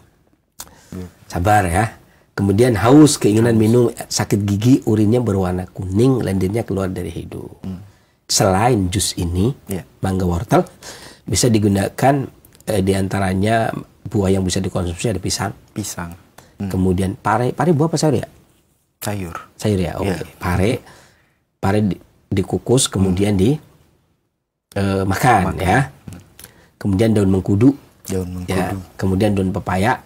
Sabar ya. Kemudian haus, keinginan minum, sakit gigi, urinnya berwarna kuning, lendirnya keluar dari hidung. Selain jus ini, mangga wortel, bisa digunakan diantaranya buah yang bisa dikonsumsi ada pisang. Kemudian pare buah apa sayur ya? Sayur ya, oke. Pare dikukus, kemudian makan ya. Kemudian daun mengkudu. Ya. Kemudian daun pepaya,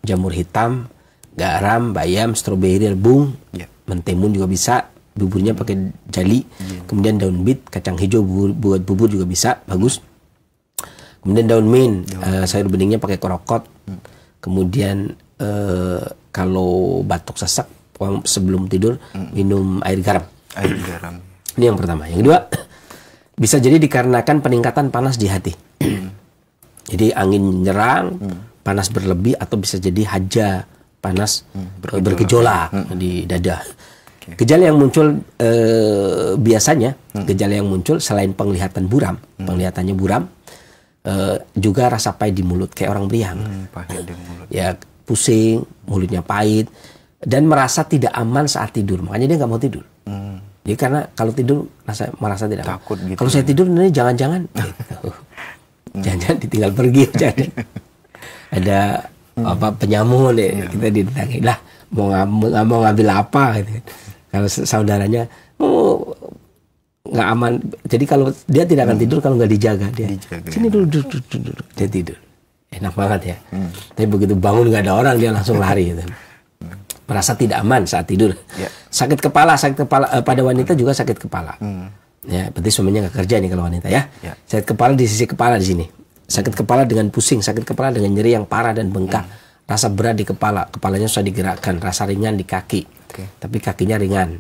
jamur hitam, garam, bayam, stroberi, rebung, mentimun juga bisa, buburnya pakai jali, kemudian daun bit, kacang hijau buat bubur juga bisa, bagus. Kemudian daun mint, sayur beningnya pakai korokot. Kemudian kalau batuk sesak sebelum tidur minum air garam. Air garam. Ini yang pertama. Yang kedua, bisa jadi dikarenakan peningkatan panas di hati. Jadi angin nyerang, panas berlebih, atau bisa jadi haja panas bergejolak di dada. Gejala yang muncul biasanya, gejala yang muncul selain penglihatan buram, penglihatannya buram, juga rasa pahit di mulut kayak orang beriang. Pahit di mulut. Ya, pusing, mulutnya pahit, dan merasa tidak aman saat tidur. Makanya dia nggak mau tidur. Jadi karena kalau tidur merasa tidak aman. Takut gitu. Kalau saya tidur ini jangan-jangan, gitu. Jangan ditinggal pergi, jangan. Ada apa penyamun deh, kita ditangi lah mau ngambil apa gitu. Kalau saudaranya nggak aman, jadi kalau dia tidak akan tidur kalau nggak dijaga dia. Sini dulu, dia tidur, enak banget ya. Tapi begitu bangun nggak ada orang dia langsung lari gitu. Merasa tidak aman saat tidur. Sakit kepala pada wanita juga sakit kepala. Ya, berarti suaminya nggak kerja nih kalau wanita ya. Sakit kepala di sisi kepala di sini. Sakit kepala dengan pusing, sakit kepala dengan nyeri yang parah dan bengkak. Rasa berat di kepala, kepalanya susah digerakkan, rasa ringan di kaki. Tapi kakinya ringan.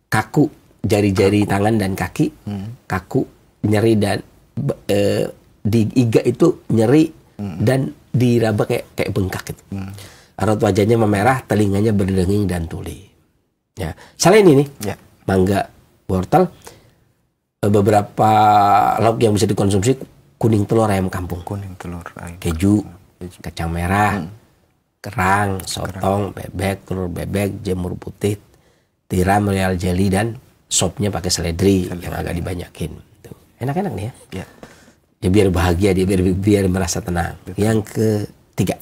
Kaku, jari-jari tangan dan kaki, kaku, nyeri, dan di iga itu nyeri dan diraba kayak bengkak gitu. Raut wajahnya memerah, telinganya berdenging dan tuli. Ya. Selain ini, mangga, wortel, beberapa lauk yang bisa dikonsumsi, kuning telur ayam kampung, keju, kacang merah, kerang, sotong, bebek, telur bebek, jamur putih, tiram, royal jelly, dan sopnya pakai seledri yang agak dibanyakin. Tuh. Enak-enak nih ya. Ya biar bahagia dia, biar merasa tenang. Yang ketiga,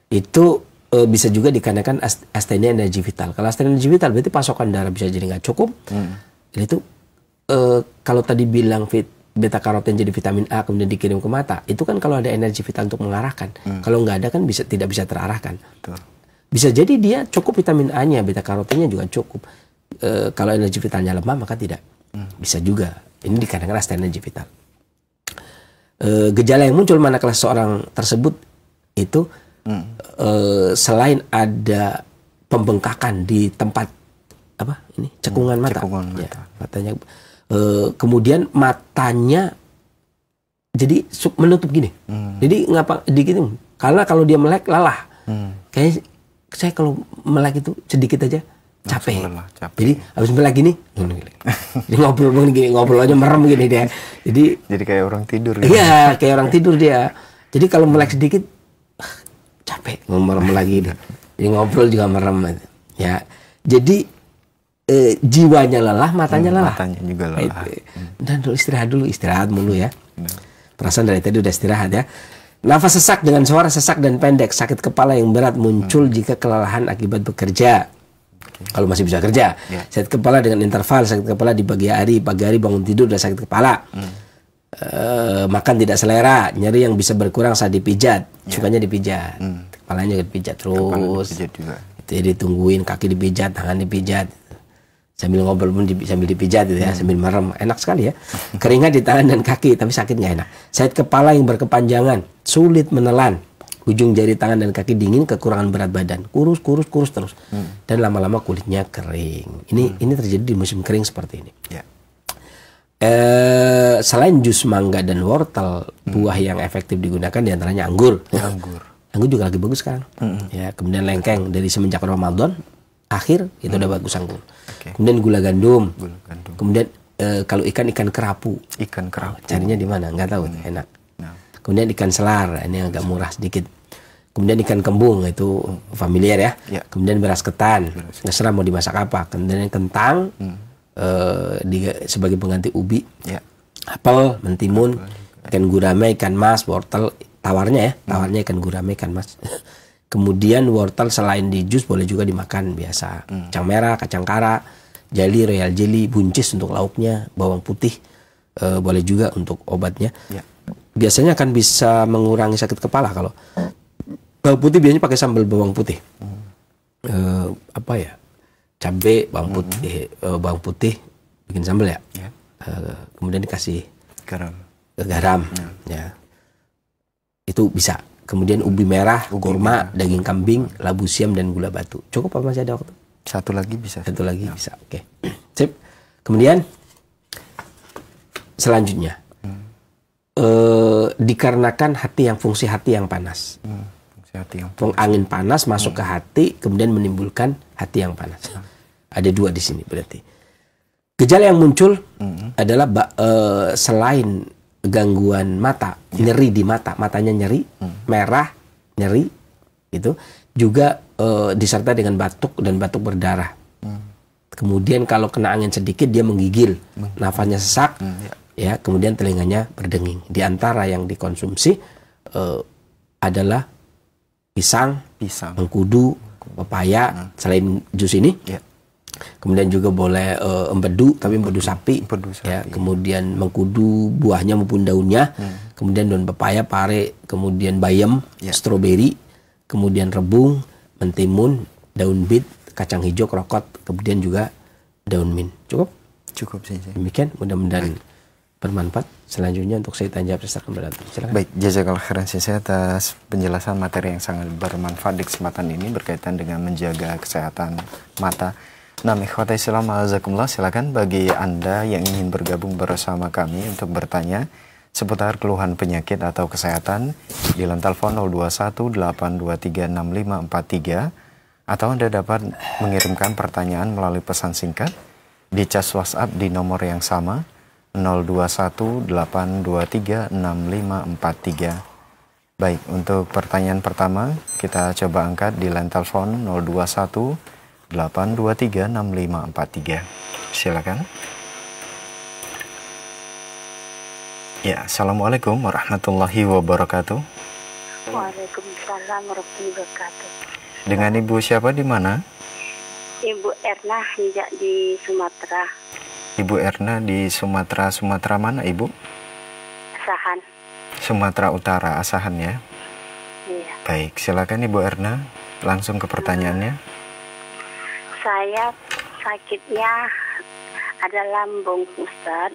itu bisa juga dikarenakan astenia energi vital. Kalau astenia energi vital berarti pasokan darah bisa jadi nggak cukup. Itu kalau tadi bilang beta karoten jadi vitamin A kemudian dikirim ke mata, itu kan kalau ada energi vital untuk mengarahkan. Kalau nggak ada kan tidak bisa terarahkan. Bisa jadi dia cukup vitamin A-nya, beta karotennya juga cukup. Kalau energi vitalnya lemah maka tidak. Bisa juga. Ini dikarenakan astenia energi vital. Gejala yang muncul manakala seorang tersebut itu selain ada pembengkakan di tempat cekungan mata, ya, matanya, kemudian matanya jadi menutup gini, jadi ngapa dikitin? Karena kalau dia melek lelah, kayak saya kalau melek itu sedikit aja capek. Jadi habis melek gini, ngobrol aja merem gini dia. Jadi kayak orang tidur. Iya, kayak orang tidur dia. Jadi kalau melek sedikit capek, merem lagi dia. Jadi ngobrol juga merem. Ya, jadi jiwanya lelah, matanya lelah. Matanya juga lelah. Dan istirahat dulu ya. Perasaan dari tadi udah istirahat ya. Nafas sesak dengan suara sesak dan pendek, sakit kepala yang berat muncul jika kelelahan akibat bekerja. Kalau masih bisa kerja, sakit kepala dengan interval, sakit kepala di pagi hari bangun tidur udah sakit kepala. Makan tidak selera, nyeri yang bisa berkurang saat dipijat, sukanya dipijat, kepalanya dipijat terus. Jadi ditungguin, kaki dipijat, tangan dipijat, sambil ngobrol pun sambil dipijat gitu ya, sambil merem, enak sekali ya. Keringat di tangan dan kaki, tapi sakit nggak enak. Sakit kepala yang berkepanjangan, sulit menelan, ujung jari tangan dan kaki dingin, kekurangan berat badan, kurus terus, dan lama-lama kulitnya kering. Ini terjadi di musim kering seperti ini. Selain jus mangga dan wortel, buah yang efektif digunakan diantaranya anggur. Anggur juga lagi bagus sekarang. Ya, kemudian lengkeng dari semenjak Ramadan akhir itu udah bagus anggur. Kemudian gula gandum. Kemudian kalau ikan kerapu. Carinya di mana? Nggak tahu. Enak. Kemudian ikan selar, ini agak murah sedikit. Kemudian ikan kembung, itu familiar ya. Kemudian beras ketan, terserah mau dimasak apa. Kemudian kentang sebagai pengganti ubi. Apel, mentimun, ikan gurame, ikan mas, wortel, tawarnya ikan gurame, ikan mas. Kemudian wortel selain di jus boleh juga dimakan biasa. Kacang merah, kacang kara, jelly, royal jelly, buncis untuk lauknya, bawang putih boleh juga untuk obatnya. Biasanya akan bisa mengurangi sakit kepala kalau bawang putih biasanya pakai sambal bawang putih. Cabai, bawang putih bikin sambal ya. Kemudian dikasih garam, ya. Itu bisa. Kemudian ubi merah, kurma, daging kambing, labu siam dan gula batu. Cukup apa masih ada waktu? Satu lagi bisa. Satu lagi bisa. Oke. Sip. Kemudian selanjutnya dikarenakan fungsi hati yang panas. Fungsi hati yang angin panas masuk ke hati, kemudian menimbulkan hati yang panas. Ada dua di sini berarti. Gejala yang muncul adalah selain gangguan mata, nyeri di mata, matanya nyeri, merah, nyeri, gitu, juga disertai dengan batuk dan batuk berdarah. Kemudian kalau kena angin sedikit dia menggigil, nafasnya sesak, ya, kemudian telinganya berdenging. Di antara yang dikonsumsi adalah pisang, mengkudu, pepaya, selain jus ini. Kemudian juga boleh empedu, tapi empedu sapi, ya. Kemudian mengkudu buahnya maupun daunnya, kemudian daun pepaya, pare, kemudian bayam, stroberi, kemudian rebung, mentimun, daun bit, kacang hijau, krokot, kemudian juga daun mint. Cukup sih. Demikian, mudah-mudahan bermanfaat. Selanjutnya untuk saya tanya silakan. Baik, jazakallah khairan saya atas penjelasan materi yang sangat bermanfaat di kesempatan ini berkaitan dengan menjaga kesehatan mata. Nah, ikhwatai Islam, azakumullah, silakan bagi Anda yang ingin bergabung bersama kami untuk bertanya seputar keluhan penyakit atau kesehatan di line telepon 0218236543, atau Anda dapat mengirimkan pertanyaan melalui pesan singkat di cas WhatsApp di nomor yang sama 0218236543. Baik, untuk pertanyaan pertama kita coba angkat di line telepon 0218236543. Silakan. Ya, assalamualaikum warahmatullahi wabarakatuh. Waalaikumsalam warahmatullahi wabarakatuh. Dengan Ibu siapa di mana? Ibu Erna di Sumatera. Ibu Erna di Sumatera. Sumatera mana, Ibu? Asahan. Sumatera Utara, Asahan ya. Iya. Baik, silakan Ibu Erna, langsung ke pertanyaannya. Saya sakitnya ada lambung, Ustaz.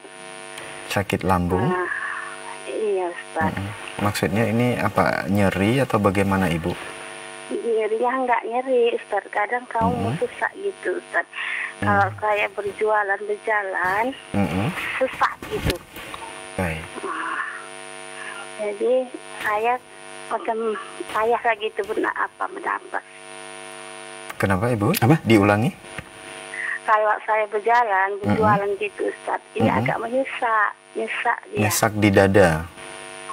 Sakit lambung? Iya, Ustaz. Maksudnya ini apa, nyeri atau bagaimana, Ibu? Nyerinya enggak nyeri, Ustaz. Kadang kamu susah gitu, Ustaz. Kalau saya berjalan, susah gitu. Baik. Jadi saya macam payah lagi itu mendapat. Kenapa, Ibu? Apa? Diulangi? Kalau saya berjualan gitu, Ustaz, ini agak menyesal dia. Nyesak di dada?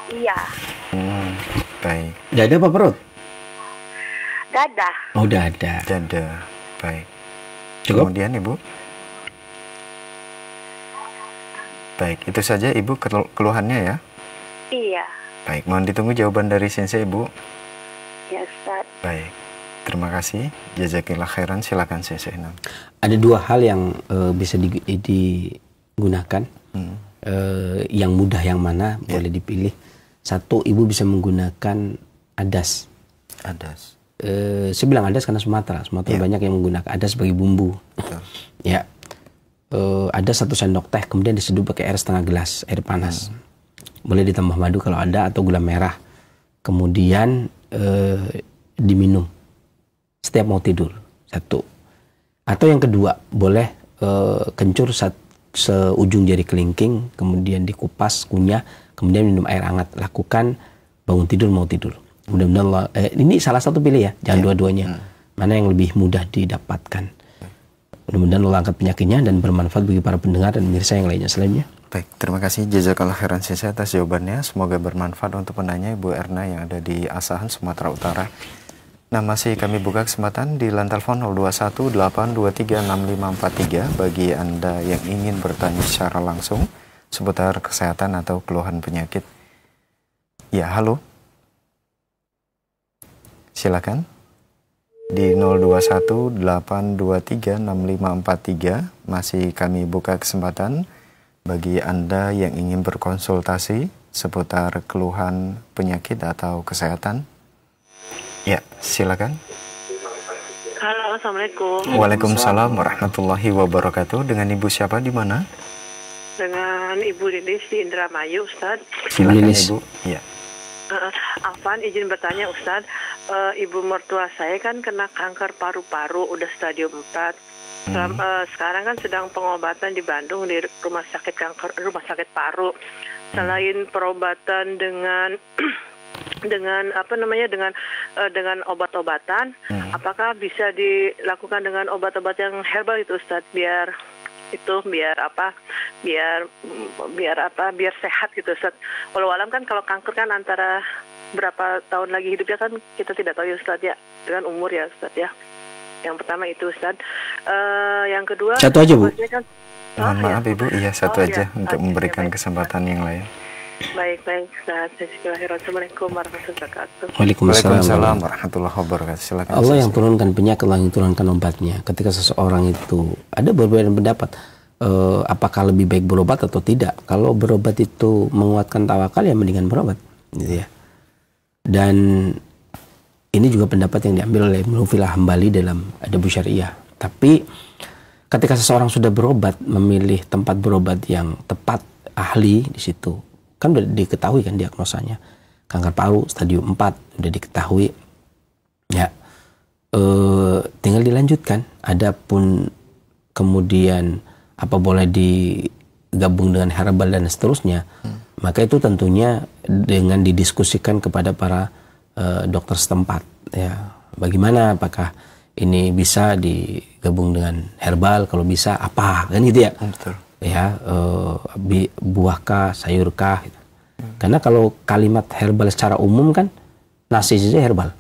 Iya. Baik. Dada apa perut? Dada. Oh, dada. Dada, baik. Cukup? Kemudian, Ibu? Baik, itu saja Ibu keluhannya ya? Iya. Baik, mohon ditunggu jawaban dari Sensei, Ibu. Ya, Ustaz. Baik. Terima kasih. Jazakillah khairan. Silakan Sensei. Ada dua hal yang bisa digunakan. Yang mudah yang mana boleh dipilih. Satu, Ibu bisa menggunakan adas. Adas. Saya bilang adas karena Sumatera banyak yang menggunakan adas sebagai bumbu. Ya. Ada 1 sendok teh, kemudian diseduh pakai air setengah gelas, air panas. Boleh ditambah madu kalau ada atau gula merah. Kemudian diminum setiap mau tidur. Satu. Atau yang kedua, boleh kencur seujung jari kelingking, kemudian dikupas, kunyah, kemudian minum air hangat. Lakukan bangun tidur mau tidur. Mudah-mudahan ini salah satu pilih ya, jangan dua-duanya. Mana yang lebih mudah didapatkan. Mudah-mudahan Allah angkat penyakitnya dan bermanfaat bagi para pendengar dan pemirsa yang lainnya selainnya. Baik, terima kasih jazakallah khairan Sensei atas jawabannya. Semoga bermanfaat untuk penanya Ibu Erna yang ada di Asahan, Sumatera Utara. Nah, masih kami buka kesempatan di line telepon 0218236543 bagi Anda yang ingin bertanya secara langsung seputar kesehatan atau keluhan penyakit. Ya, halo. Silakan. Di 0218236543 masih kami buka kesempatan bagi Anda yang ingin berkonsultasi seputar keluhan penyakit atau kesehatan. Ya, silakan. Halo, assalamualaikum. Waalaikumsalam warahmatullahi wabarakatuh. Dengan Ibu siapa di mana? dengan Ibu Lilis di Indramayu, Ustaz. Silakan Ibu. Iya. Afan, izin bertanya Ustaz, ibu mertua saya kan kena kanker paru-paru, udah stadium 4. Sekarang kan sedang pengobatan di Bandung di rumah sakit paru. Selain perobatan dengan dengan obat-obatan, apakah bisa dilakukan dengan obat-obat yang herbal itu Ustaz, biar sehat gitu Ustaz. Walau alam kan kalau kanker kan antara berapa tahun lagi hidupnya kan kita tidak tahu ya Ustaz ya, dengan umur ya Ustaz ya. Yang pertama itu Ustaz. Yang kedua, satu aja Bu. Mohon maaf Ibu, iya satu aja untuk memberikan kesempatan yang lain. Baik Ustaz. Assalamualaikum warahmatullahi wabarakatuh. Waalaikumsalam warahmatullahi wabarakatuh. Silakan. Allah yang turunkan penyakit, Allah yang turunkan obatnya. Ketika seseorang itu ada berbeda pendapat, apakah lebih baik berobat atau tidak. Kalau berobat itu menguatkan tawakal, ya mendingan berobat, gitu ya. Dan ini juga pendapat yang diambil oleh Ibnu Hambali dalam Adab Syariah. Tapi ketika seseorang sudah berobat, memilih tempat berobat yang tepat, ahli di situ, kan udah diketahui kan diagnosanya, kanker paru stadium 4 udah diketahui, ya tinggal dilanjutkan. Adapun kemudian apa boleh digabung dengan herbal dan seterusnya, maka itu tentunya dengan didiskusikan kepada para dokter setempat, ya bagaimana, apakah ini bisa digabung dengan herbal, kalau bisa apa, kan gitu ya. Betul. Ya, buahkah, sayurkah gitu. Karena kalau kalimat herbal secara umum kan nasi saja herbal,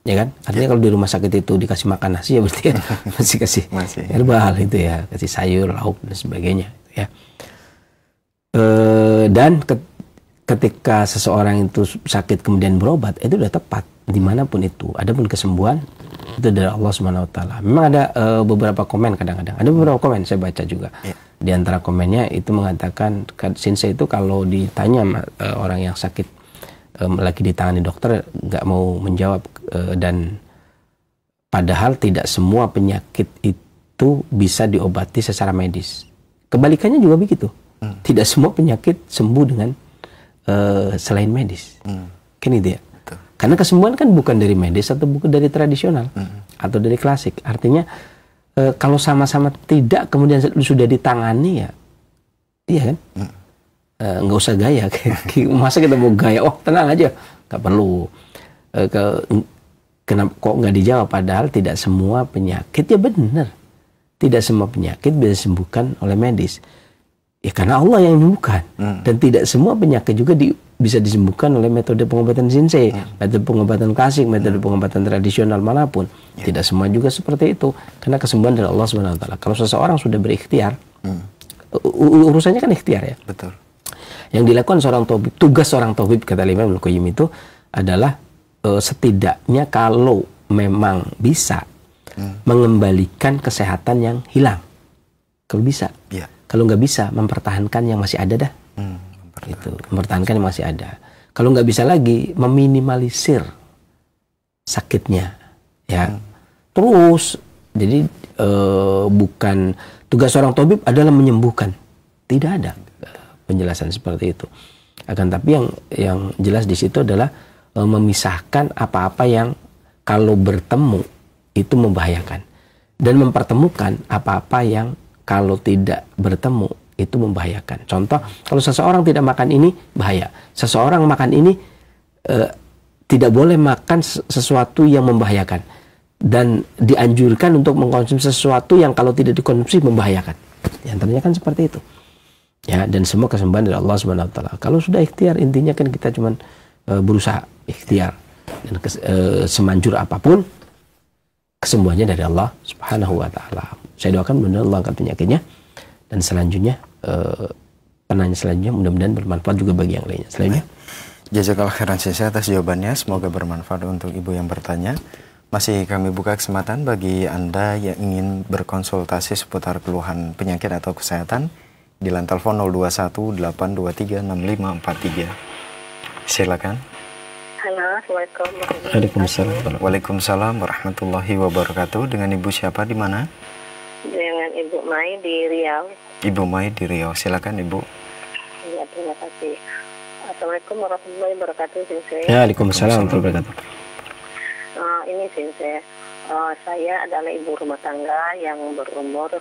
ya kan, artinya kalau di rumah sakit itu dikasih makan nasi, ya berarti ya masih kasih herbal itu ya, kasih sayur, lauk dan sebagainya ya. Dan ketika seseorang itu sakit kemudian berobat, itu udah tepat dimanapun itu. Adapun kesembuhan itu dari Allah Subhanahu Wa Taala. Memang ada beberapa komen, kadang-kadang ada beberapa komen saya baca juga. Di antara komennya itu mengatakan, Shinsei itu kalau ditanya orang yang sakit lagi ditangani dokter nggak mau menjawab, dan padahal tidak semua penyakit itu bisa diobati secara medis. Kebalikannya juga begitu. Tidak semua penyakit sembuh dengan selain medis. Kan itu ya. Karena kesembuhan kan bukan dari medis atau bukan dari tradisional atau dari klasik. Artinya kalau sama-sama tidak kemudian sudah ditangani, ya iya kan, nggak usah gaya. Masa kita mau gaya, oh tenang aja, nggak perlu. Kenapa kok nggak dijawab? Padahal tidak semua penyakit, ya benar, tidak semua penyakit bisa disembuhkan oleh medis. Ya karena Allah yang menyembuhkan. Dan tidak semua penyakit juga bisa disembuhkan oleh metode pengobatan Shinsei, metode pengobatan klasik, metode pengobatan tradisional manapun. Tidak semua juga seperti itu. Karena kesembuhan dari Allah Subhanahu Wa Taala. Kalau seseorang sudah berikhtiar, urusannya kan ikhtiar ya. Betul. Yang dilakukan seorang tabib, tugas seorang tabib kata Imam Ibnu Qayyim itu adalah setidaknya kalau memang bisa mengembalikan kesehatan yang hilang. Kalau bisa. Kalau nggak bisa, mempertahankan yang masih ada dah. Itu, mempertahankan yang masih ada. Kalau nggak bisa lagi, meminimalisir sakitnya, ya. Terus, jadi bukan tugas seorang tabib adalah menyembuhkan. Tidak ada penjelasan seperti itu. Akan tapi yang jelas di situ adalah memisahkan apa-apa yang kalau bertemu itu membahayakan, dan mempertemukan apa-apa yang kalau tidak bertemu itu membahayakan. Contoh, kalau seseorang tidak makan ini, bahaya. Seseorang makan ini, tidak boleh makan sesuatu yang membahayakan. Dan dianjurkan untuk mengkonsumsi sesuatu yang kalau tidak dikonsumsi membahayakan. Di antaranya kan seperti itu. Ya, dan semua kesembuhan dari Allah Subhanahu Wa Taala. Kalau sudah ikhtiar, intinya kan kita cuma berusaha ikhtiar. Dan semanjur apapun, kesembuhannya dari Allah Subhanahu Wa Taala. Saya doakan mudah-mudahan Allah angkat penyakitnya, dan selanjutnya penanya selanjutnya mudah-mudahan bermanfaat juga bagi yang lainnya. Selanjutnya, jazakallahu khairan Shinsei atas jawabannya, semoga bermanfaat untuk ibu yang bertanya. Masih kami buka kesempatan bagi Anda yang ingin berkonsultasi seputar keluhan penyakit atau kesehatan di line telepon 0218236543. Silakan. Halo, Assalamualaikum. Waalaikumsalam. Waalaikumsalam warahmatullahi wabarakatuh. Dengan ibu siapa, di mana? Dengan Ibu Mai di Riau. Ibu Mai di Riau. Silakan Ibu. Iya, terima kasih. Assalamualaikum warahmatullahi wabarakatuh, Sensei. Waalaikumsalam warahmatullahi wabarakatuh. Ini Sensei, saya adalah ibu rumah tangga yang berumur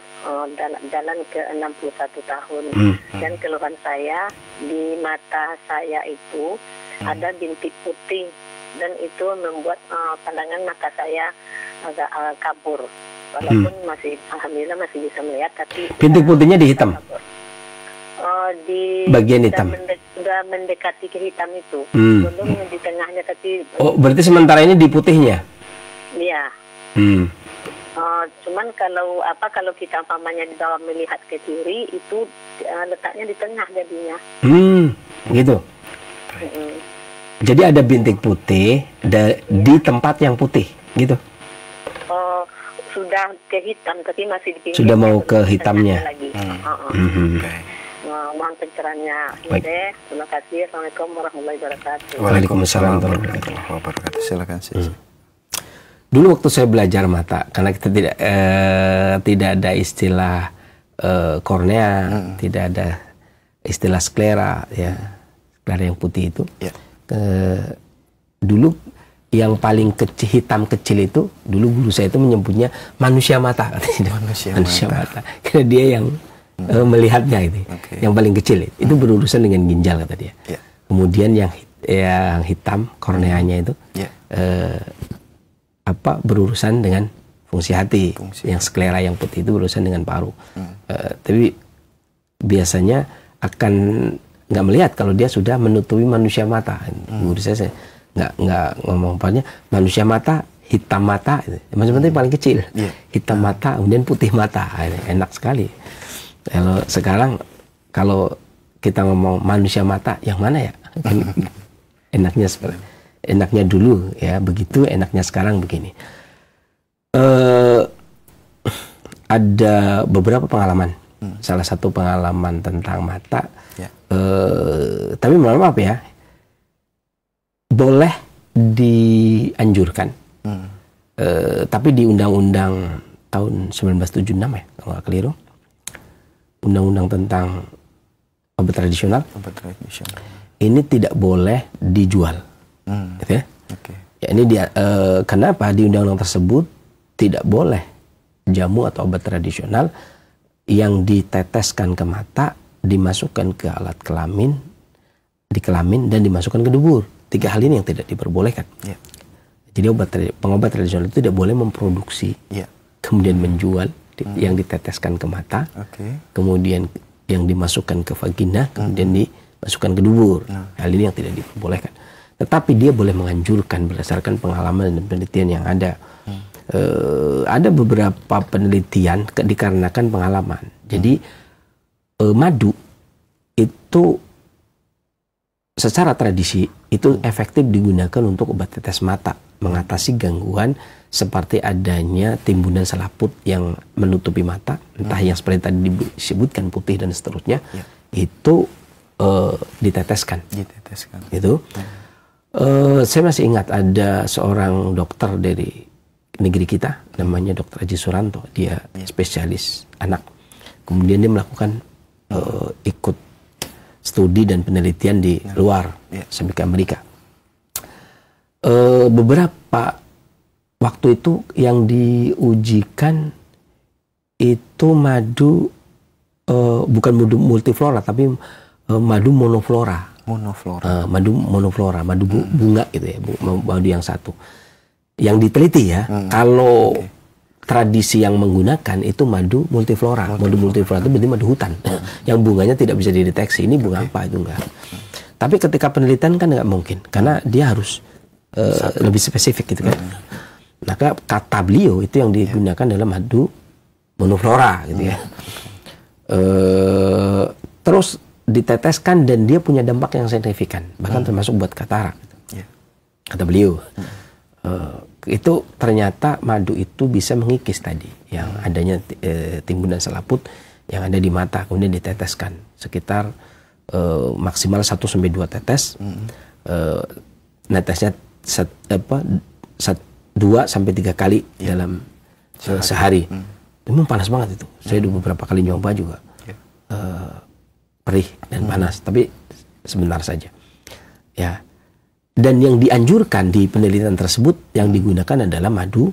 jalan ke 61 tahun. Dan keluhan saya, di mata saya itu ada bintik putih, dan itu membuat pandangan mata saya agak kabur. Walaupun masih, alhamdulillah masih bisa melihat, tapi Bintik putihnya di hitam. Di bagian hitam. Sudah mendekati ke hitam itu, belum di tengahnya, tapi Berarti sementara ini di putihnya? iya. Cuman kalau kita umpamanya di bawah melihat ke kiri itu letaknya di tengah jadinya. Gitu. Jadi ada bintik putih di tempat yang putih, gitu. Sudah ke hitam, tapi masih di pinggir. Sudah mau ke hitamnya. Lagi. Mohon pencerahannya. Terima kasih. Assalamualaikum warahmatullahi wabarakatuh. Waalaikumsalam warahmatullahi wabarakatuh. Silakan sih. Dulu waktu saya belajar mata, karena kita tidak ada istilah kornea, tidak ada istilah sklera, ya, sklera yang putih itu. Dulu yang paling kecil, hitam kecil itu, dulu guru saya itu menyebutnya manusia mata, manusia mata. Karena dia yang melihatnya itu, yang paling kecil itu berurusan dengan ginjal, kata dia. Kemudian yang hitam korneanya itu berurusan dengan fungsi hati. Yang sklera yang putih itu berurusan dengan paru. Tapi biasanya akan nggak melihat kalau dia sudah menutupi manusia mata. Guru saya nggak ngomong apanya, manusia mata, hitam mata, macam-macam paling kecil. Hitam mata, kemudian putih mata, enak sekali. Kalau sekarang kalau kita ngomong manusia mata, yang mana ya? Enaknya dulu ya begitu, enaknya sekarang begini. Ada beberapa pengalaman. Salah satu pengalaman tentang mata. Tapi maaf ya, boleh dianjurkan. Tapi di undang-undang tahun 1976 ya, kalau nggak keliru, undang-undang tentang obat tradisional, ini tidak boleh dijual. Gitu ya? Ya, ini dia. Kenapa di undang-undang tersebut tidak boleh jamu atau obat tradisional yang diteteskan ke mata, dimasukkan ke alat kelamin, di kelamin, dan dimasukkan ke dubur. 3 hal ini yang tidak diperbolehkan. Jadi pengobat tradisional itu tidak boleh memproduksi, kemudian menjual yang diteteskan ke mata, kemudian yang dimasukkan ke vagina, kemudian dimasukkan ke dubur. Hal ini yang tidak diperbolehkan. Tetapi dia boleh menganjurkan berdasarkan pengalaman dan penelitian yang ada. Ada beberapa penelitian dikarenakan pengalaman. Jadi madu itu secara tradisi itu efektif digunakan untuk obat tetes mata, mengatasi gangguan seperti adanya timbunan selaput yang menutupi mata, entah yang seperti tadi disebutkan putih dan seterusnya, itu diteteskan. Itu. Saya masih ingat ada seorang dokter dari negeri kita, namanya Dr. Aji Suranto. Dia spesialis anak. Kemudian dia melakukan ikut studi dan penelitian di luar, sampai ke Amerika. Beberapa waktu itu yang diujikan itu madu, bukan madu multiflora, tapi madu monoflora. Madu monoflora, madu bunga gitu ya, madu yang satu. Yang diteliti ya, kalau tradisi yang menggunakan itu madu multiflora. Madu multiflora itu berarti madu hutan, yang bunganya tidak bisa dideteksi. Ini bunga apa itu enggak. Tapi ketika penelitian kan nggak mungkin, karena dia harus lebih spesifik gitu kan. Maka kata beliau itu yang digunakan adalah madu monoflora gitu ya. Terus diteteskan dan dia punya dampak yang signifikan, bahkan termasuk buat katarak. Kata beliau. Itu ternyata madu itu bisa mengikis tadi yang adanya timbunan selaput yang ada di mata, kemudian diteteskan sekitar maksimal 1-2 tetes. Netesnya 2-3 kali dalam sehari. Memang panas banget itu. Saya udah beberapa kali nyoba juga. perih dan panas, tapi sebentar saja. Ya. Dan yang dianjurkan di penelitian tersebut yang digunakan adalah madu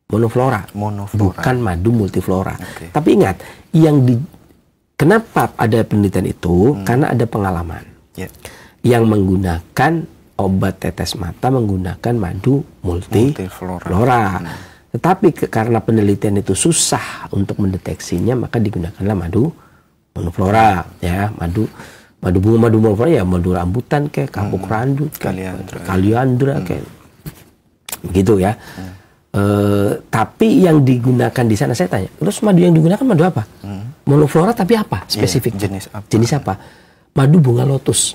monoflora, bukan madu multiflora. Tapi ingat, kenapa ada penelitian itu? Karena ada pengalaman yang menggunakan obat tetes mata menggunakan madu multiflora. Tetapi karena penelitian itu susah untuk mendeteksinya, maka digunakanlah madu monoflora, ya, madu bunga, madu monoflora, ya madu rambutan kayak kapuk randu, kaliandra kayak begitu ya. Tapi yang digunakan di sana, saya tanya, terus madu yang digunakan madu apa? Monoflora tapi apa? Spesifik. Jenis apa? Madu bunga lotus.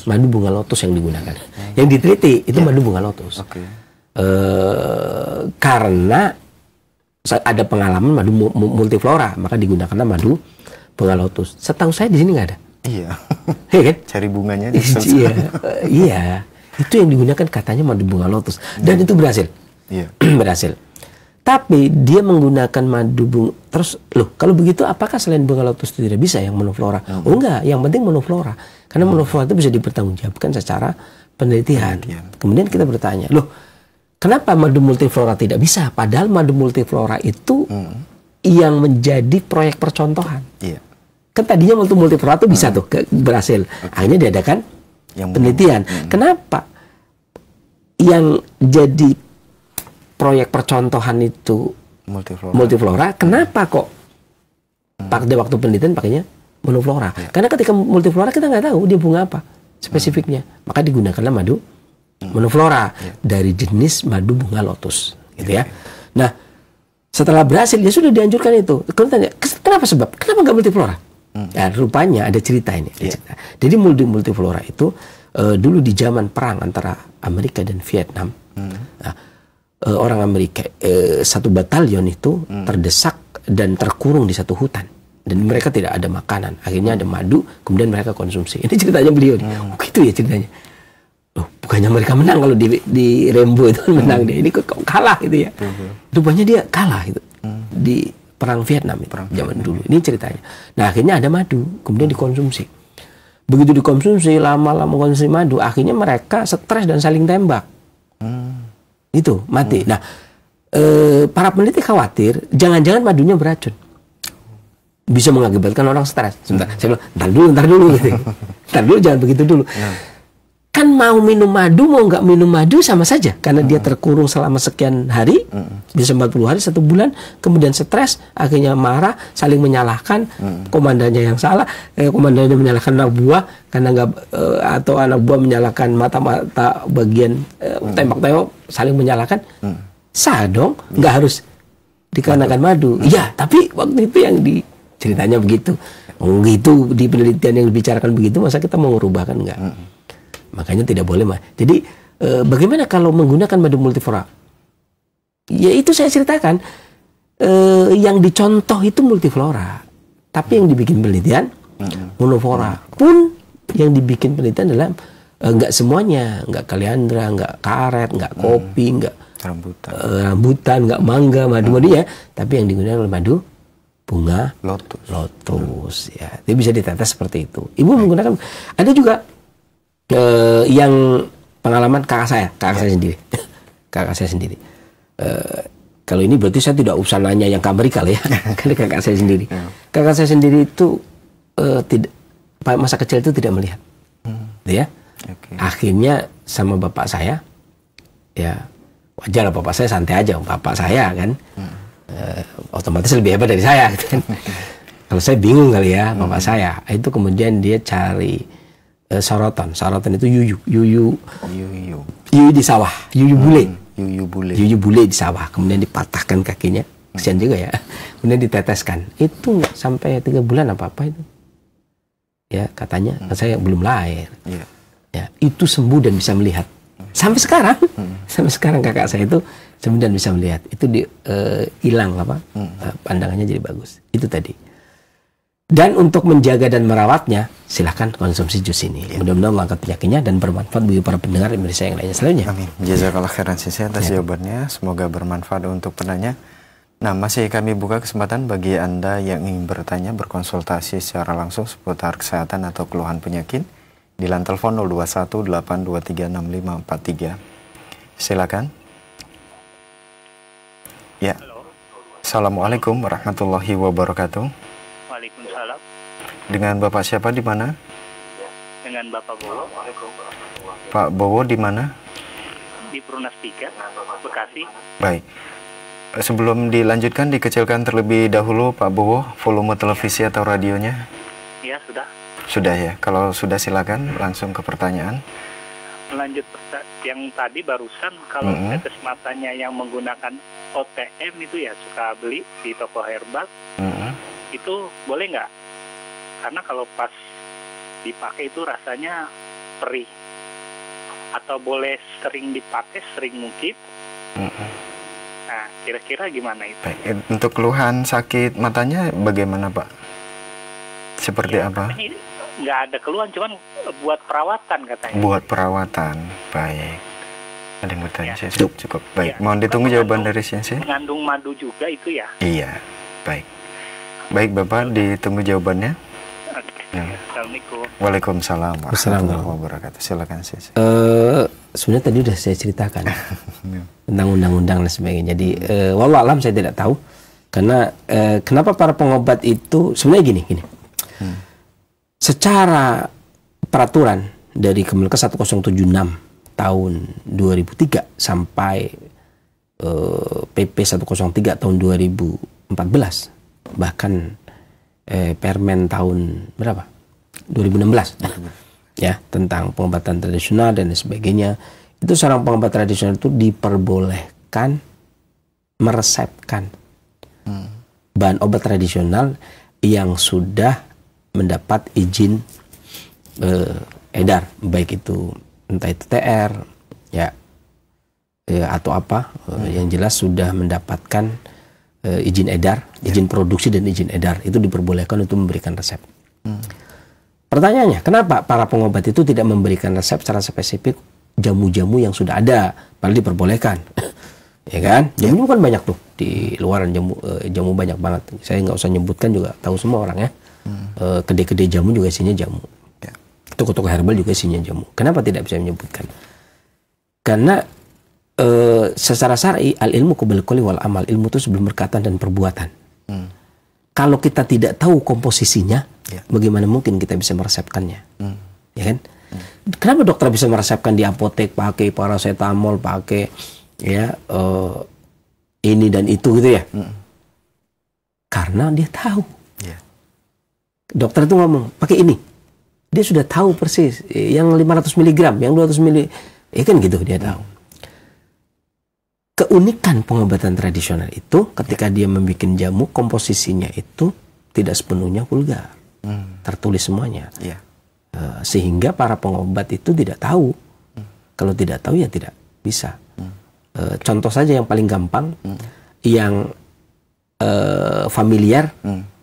Madu bunga lotus yang digunakan. Yang diteliti itu madu bunga lotus. Karena ada pengalaman madu multiflora, maka digunakanlah madu bunga lotus. Setahu saya di sini nggak ada. Iya. Iya kan? Cari bunganya. Iya. Itu yang digunakan katanya madu bunga lotus, dan itu berhasil. Berhasil. Tapi dia menggunakan madu bunga. Terus loh, kalau begitu apakah selain bunga lotus itu tidak bisa yang monoflora? Oh enggak, yang penting monoflora. Karena monoflora itu bisa dipertanggungjawabkan secara penelitian. Kemudian kita bertanya, loh, kenapa madu multiflora tidak bisa? Padahal madu multiflora itu yang menjadi proyek percontohan. Kan tadinya multiflora itu bisa tuh berhasil. Akhirnya diadakan penelitian. Kenapa yang jadi proyek percontohan itu multiflora? Kenapa kok pada waktu penelitian pakainya monoflora? Karena ketika multiflora kita nggak tahu dia bunga apa spesifiknya, maka digunakanlah madu monoflora dari jenis madu bunga lotus, gitu ya. Nah, setelah berhasil ya sudah dianjurkan itu. Kalau tanya, kenapa sebab? Kenapa nggak multiflora? Nah, rupanya ada cerita ini. Jadi multiflora itu dulu di zaman perang antara Amerika dan Vietnam, orang Amerika satu batalion itu terdesak dan terkurung di satu hutan, dan mereka tidak ada makanan. Akhirnya ada madu, kemudian mereka konsumsi. Ini ceritanya beliau nih. Gitu ya ceritanya. Loh, bukannya mereka menang kalau di Rambo itu menang dia. Ini kok kalah gitu ya. Rupanya dia kalah gitu di perang Vietnam itu zaman dulu. Ini ceritanya. Nah, akhirnya ada madu, kemudian dikonsumsi. Begitu dikonsumsi, lama-lama konsumsi madu, akhirnya mereka stres dan saling tembak. Itu mati. Nah, para peneliti khawatir jangan-jangan madunya beracun, bisa mengakibatkan orang stres. Sebentar, saya bilang, ntar dulu gitu. Ntar dulu, jangan begitu dulu. Kan mau minum madu, mau nggak minum madu sama saja, karena dia terkurung selama sekian hari, bisa 40 hari, 1 bulan, kemudian stres, akhirnya marah, saling menyalahkan, komandannya yang salah, komandannya menyalahkan anak buah, karena nggak atau anak buah menyalahkan mata-mata bagian tembak-tembak, saling menyalahkan. Sah dong, nggak harus dikarenakan madu. Iya, tapi waktu itu yang ceritanya begitu. Gitu di penelitian yang dibicarakan begitu, masa kita mau merubah kan enggak? Makanya tidak boleh mah. Jadi bagaimana kalau menggunakan madu multiflora? Ya itu saya ceritakan, yang dicontoh itu multiflora, tapi yang dibikin penelitian monoflora. Pun yang dibikin penelitian adalah nggak semuanya, nggak kaliandra, nggak karet, nggak kopi, nggak rambutan, nggak mangga, madu ya. Tapi yang digunakan adalah madu bunga lotus. Ya, dia bisa ditetes seperti itu. Ibu menggunakan. Ada juga yang pengalaman kakak saya sendiri. Kakak saya sendiri. Kalau ini berarti saya tidak usah nanya yang ke Amerika lah ya. Karena kakak saya sendiri. Kakak saya sendiri itu masa kecil itu tidak melihat. Ya. Akhirnya sama bapak saya, ya wajar lah, bapak saya santai aja. Bapak saya kan otomatis lebih hebat dari saya gitu kan. Kalau saya bingung kali ya, bapak saya. Itu kemudian dia cari sorotan itu yuyu di sawah, yuyu bule di sawah, kemudian dipatahkan kakinya, kesian juga ya, kemudian diteteskan. Itu nggak sampai 3 bulan apa itu ya katanya. Saya belum lahir ya, itu sembuh dan bisa melihat sampai sekarang kakak saya itu sembuh dan bisa melihat. Itu hilang pandangannya jadi bagus. Itu tadi. Dan untuk menjaga dan merawatnya, silahkan konsumsi jus ini. Mudah-mudahan mengangkat penyakitnya dan bermanfaat bagi para pendengar Indonesia yang lainnya selanjutnya. Amin. Jazakallah khairan atas jawabannya. Semoga bermanfaat untuk penanya. Nah, masih kami buka kesempatan bagi Anda yang ingin bertanya, berkonsultasi secara langsung seputar kesehatan atau keluhan penyakit di line telepon 0218236543. Silakan. Ya. Halo. Assalamualaikum warahmatullahi wabarakatuh. Waalaikumsalam. Dengan Bapak siapa di mana? Dengan Bapak Bowo. Pak Bowo di mana? Di Perumnas 3, Bekasi. Baik. Sebelum dilanjutkan, dikecilkan terlebih dahulu Pak Bowo volume televisi atau radionya. Ya, sudah. Sudah ya. Kalau sudah silakan langsung ke pertanyaan. Lanjut yang tadi barusan, kalau tetes matanya yang menggunakan OTM itu ya suka beli di toko herbal, itu boleh nggak? Karena kalau pas dipakai itu rasanya perih. Atau boleh sering dipakai, sering mungkin. Nah, kira-kira gimana itu? Baik. Untuk keluhan sakit matanya bagaimana Pak? Seperti ya, apa? Ini nggak ada keluhan, cuman buat perawatan katanya. Buat perawatan. Baik. Ada yang bertanya? Ya. Cukup. Baik. Ya. Mohon ditunggu jawaban dari Sensei. Mengandung madu juga itu ya? Iya. Baik. Baik Bapak, ditunggu jawabannya. Assalamualaikum. Waalaikumsalam warahmatullahi wabarakatuh. Silakan Sensei. Sebenarnya tadi sudah saya ceritakan tentang undang-undang dan sebagainya. Jadi wallah alam saya tidak tahu karena kenapa para pengobat itu sebenarnya gini. Secara peraturan dari Kemenkes 1076 tahun 2003 sampai PP 103 tahun 2014 bahkan Permen tahun berapa? 2016 ya, tentang pengobatan tradisional dan sebagainya. Itu seorang pengobat tradisional itu diperbolehkan meresepkan bahan obat tradisional yang sudah mendapat izin edar, baik itu entah itu TR ya, atau apa, yang jelas sudah mendapatkan izin edar, izin produksi dan izin edar, itu diperbolehkan untuk memberikan resep. Pertanyaannya, kenapa para pengobat itu tidak memberikan resep secara spesifik jamu-jamu yang sudah ada, padahal diperbolehkan? Ya kan? Jamu kan banyak tuh di luaran, jamu banyak banget. Saya nggak usah nyebutkan juga tahu semua orang ya. Kedai-kedai jamu juga isinya jamu. Toko-toko herbal juga isinya jamu. Kenapa tidak bisa menyebutkan? Karena secara syar'i al ilmu qabla al-qawli wal amal, ilmu itu sebelum perkataan dan perbuatan. Kalau kita tidak tahu komposisinya, bagaimana mungkin kita bisa meresepkannya? Ya kan? Kenapa dokter bisa meresepkan di apotek pakai paracetamol, pakai ya ini dan itu gitu ya? Karena dia tahu. Dokter itu ngomong pakai ini, dia sudah tahu persis yang 500 mg, yang 200 mg, ya kan gitu, dia tahu. Keunikan pengobatan tradisional itu ketika dia membuat jamu, komposisinya itu tidak sepenuhnya vulgar, tertulis semuanya, sehingga para pengobat itu tidak tahu. Kalau tidak tahu ya tidak bisa. Contoh saja yang paling gampang, yang familiar,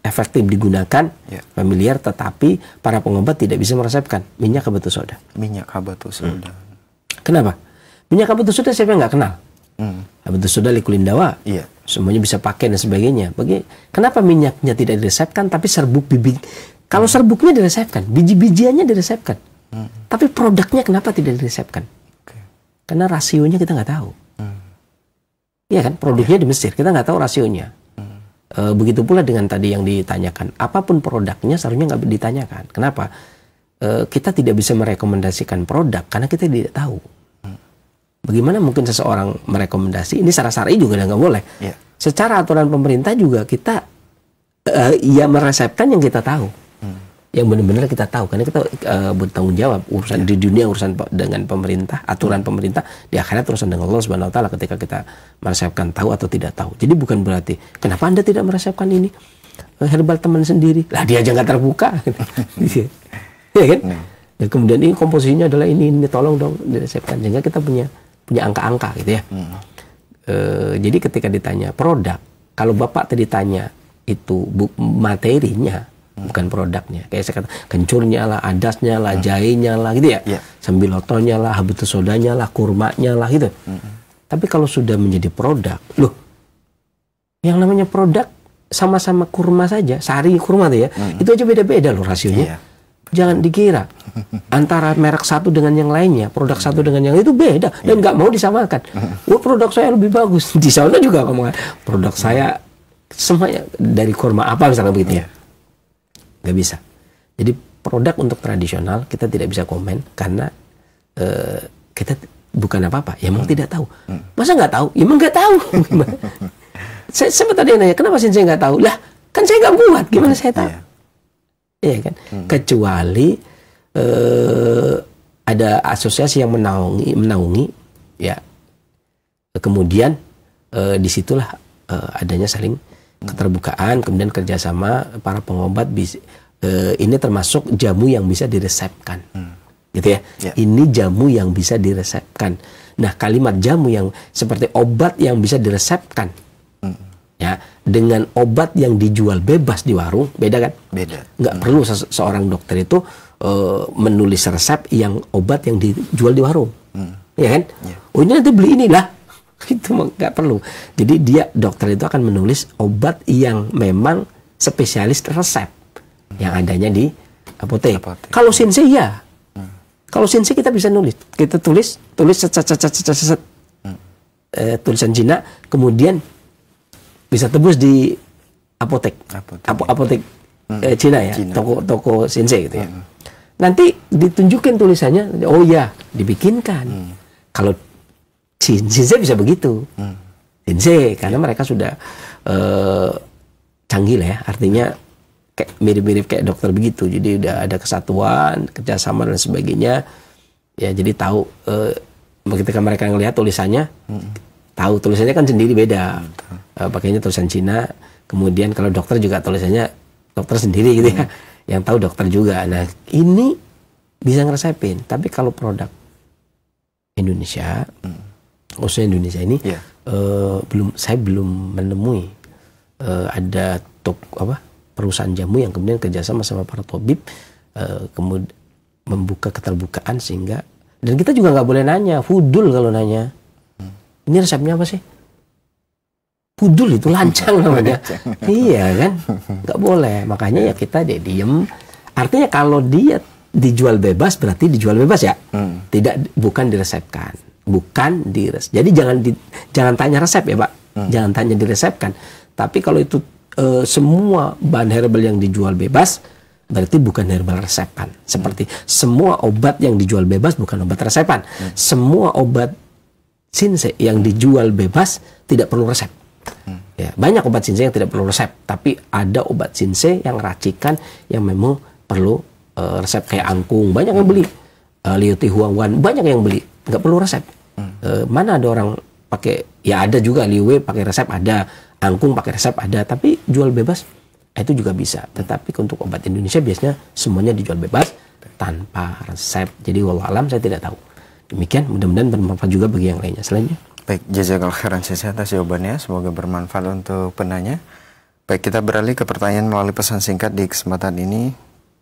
efektif digunakan, familiar, tetapi para pengobat tidak bisa meresepkan minyak habatus soda. Minyak habatus soda. Kenapa? Minyak habatus soda siapa yang nggak kenal? Habatus soda likulin dawa, semuanya bisa pakai dan sebagainya. Kenapa minyaknya tidak diresepkan, tapi serbuk bibit? Kalau serbuknya diresepkan, biji-bijiannya diresepkan, tapi produknya kenapa tidak diresepkan? Karena rasionya kita nggak tahu. Iya kan, produknya di Mesir, kita nggak tahu rasionya. Begitu pula dengan tadi yang ditanyakan, apapun produknya seharusnya nggak ditanyakan. Kenapa? Kita tidak bisa merekomendasikan produk karena kita tidak tahu. Bagaimana mungkin seseorang merekomendasi? Ini secara syar'i juga nggak boleh. Secara aturan pemerintah juga kita ya meresepkan yang kita tahu, yang benar-benar kita tahu, karena kita bertanggung jawab urusan di dunia, urusan dengan pemerintah, aturan pemerintah, di akhirat urusan dengan Allah Subhanahu Wa Taala ketika kita meresepkan tahu atau tidak tahu. Jadi bukan berarti kenapa Anda tidak meresepkan ini herbal teman sendiri, lah dia aja nggak terbuka, ya kan? Dan kemudian ini komposisinya adalah ini tolong dong diresepkan, sehingga kita punya angka-angka gitu ya. Jadi ketika ditanya produk, kalau Bapak tadi tanya itu materinya, bukan produknya. Kayak saya kata, kencurnya lah, adasnya lah, jahenya lah gitu ya. Sambilotonya lah, habatus sodanya lah, kurmanya lah gitu. Tapi kalau sudah menjadi produk, loh, Yang namanya produk sama-sama kurma saja, sari kurma tuh ya, itu aja beda-beda loh rasionya. Iya. Jangan dikira antara merek satu dengan yang lainnya, produk satu dengan yang lain itu beda dan nggak mau disamakan. Produk saya lebih bagus, di sana juga kamu produk saya semuanya dari kurma apa misalnya begitu ya, nggak bisa. Jadi produk untuk tradisional kita tidak bisa komen karena kita bukan apa-apa, ya memang tidak tahu. Masa nggak tahu? Ya memang nggak tahu. Saya tadi nanya, kenapa sih saya nggak tahu? Lah, kan saya nggak buat, gimana saya tahu? Iya kan? Kecuali ada asosiasi yang menaungi, ya. Kemudian disitulah adanya saling keterbukaan, kemudian kerjasama para pengobat. Ini termasuk jamu yang bisa diresepkan, gitu ya. Ini jamu yang bisa diresepkan. Nah, kalimat jamu yang seperti obat yang bisa diresepkan. Ya, dengan obat yang dijual bebas di warung, beda kan? Beda. Nggak perlu seorang dokter itu menulis resep yang obat yang dijual di warung, ya kan? Oh ini nanti beli inilah, itu nggak perlu. Jadi dokter itu akan menulis obat yang memang spesialis resep, yang adanya di apotek. Kalau Shinsei ya, kalau Shinsei kita bisa nulis, kita tulis tulisan Cina, kemudian bisa tebus di apotek Cina ya, toko Shinsei gitu ya. Nanti ditunjukin tulisannya, oh ya, dibikinkan. Kalau Shinsei bisa begitu, Shinsei karena mereka sudah canggih lah ya, artinya kayak mirip-mirip kayak dokter begitu. Jadi udah ada kesatuan, kerjasama dan sebagainya. Ya jadi tahu ketika mereka ngelihat tulisannya. Tahu tulisannya kan sendiri beda, pakainya tulisan Cina. Kemudian kalau dokter juga tulisannya dokter sendiri gitu ya, yang tahu dokter juga. Nah ini bisa ngeresepin. Tapi kalau produk Indonesia, khususnya Indonesia ini, saya belum menemui ada perusahaan jamu yang kemudian kerjasama sama para tabib, kemudian membuka keterbukaan sehingga, dan kita juga nggak boleh nanya, fudul kalau nanya. Ini resepnya apa sih? Pudul itu lancang namanya. Iya kan? Nggak boleh. Makanya ya kita diem. Artinya kalau dia dijual bebas berarti dijual bebas ya. Bukan diresepkan. Jadi jangan tanya resep ya Pak. Jangan tanya diresepkan. Tapi kalau itu semua bahan herbal yang dijual bebas berarti bukan herbal resepan. Seperti semua obat yang dijual bebas bukan obat resepan. Semua obat Shinsei yang dijual bebas tidak perlu resep. Ya, banyak obat Shinsei yang tidak perlu resep, tapi ada obat Shinsei yang racikan yang memang perlu resep, kayak angkung, banyak yang beli. Liu Ti Huang Wan, banyak yang beli, nggak perlu resep. Mana ada orang pakai, ya ada juga Liu Wei pakai resep, ada angkung pakai resep, ada, tapi jual bebas itu juga bisa. Tetapi untuk obat Indonesia biasanya semuanya dijual bebas tanpa resep. Jadi wallahu alam saya tidak tahu. Demikian, mudah-mudahan bermanfaat juga bagi yang lainnya. Selanjutnya. Baik, jazakallahu khairan atas jawabannya. Semoga bermanfaat untuk penanya. Baik, kita beralih ke pertanyaan melalui pesan singkat di kesempatan ini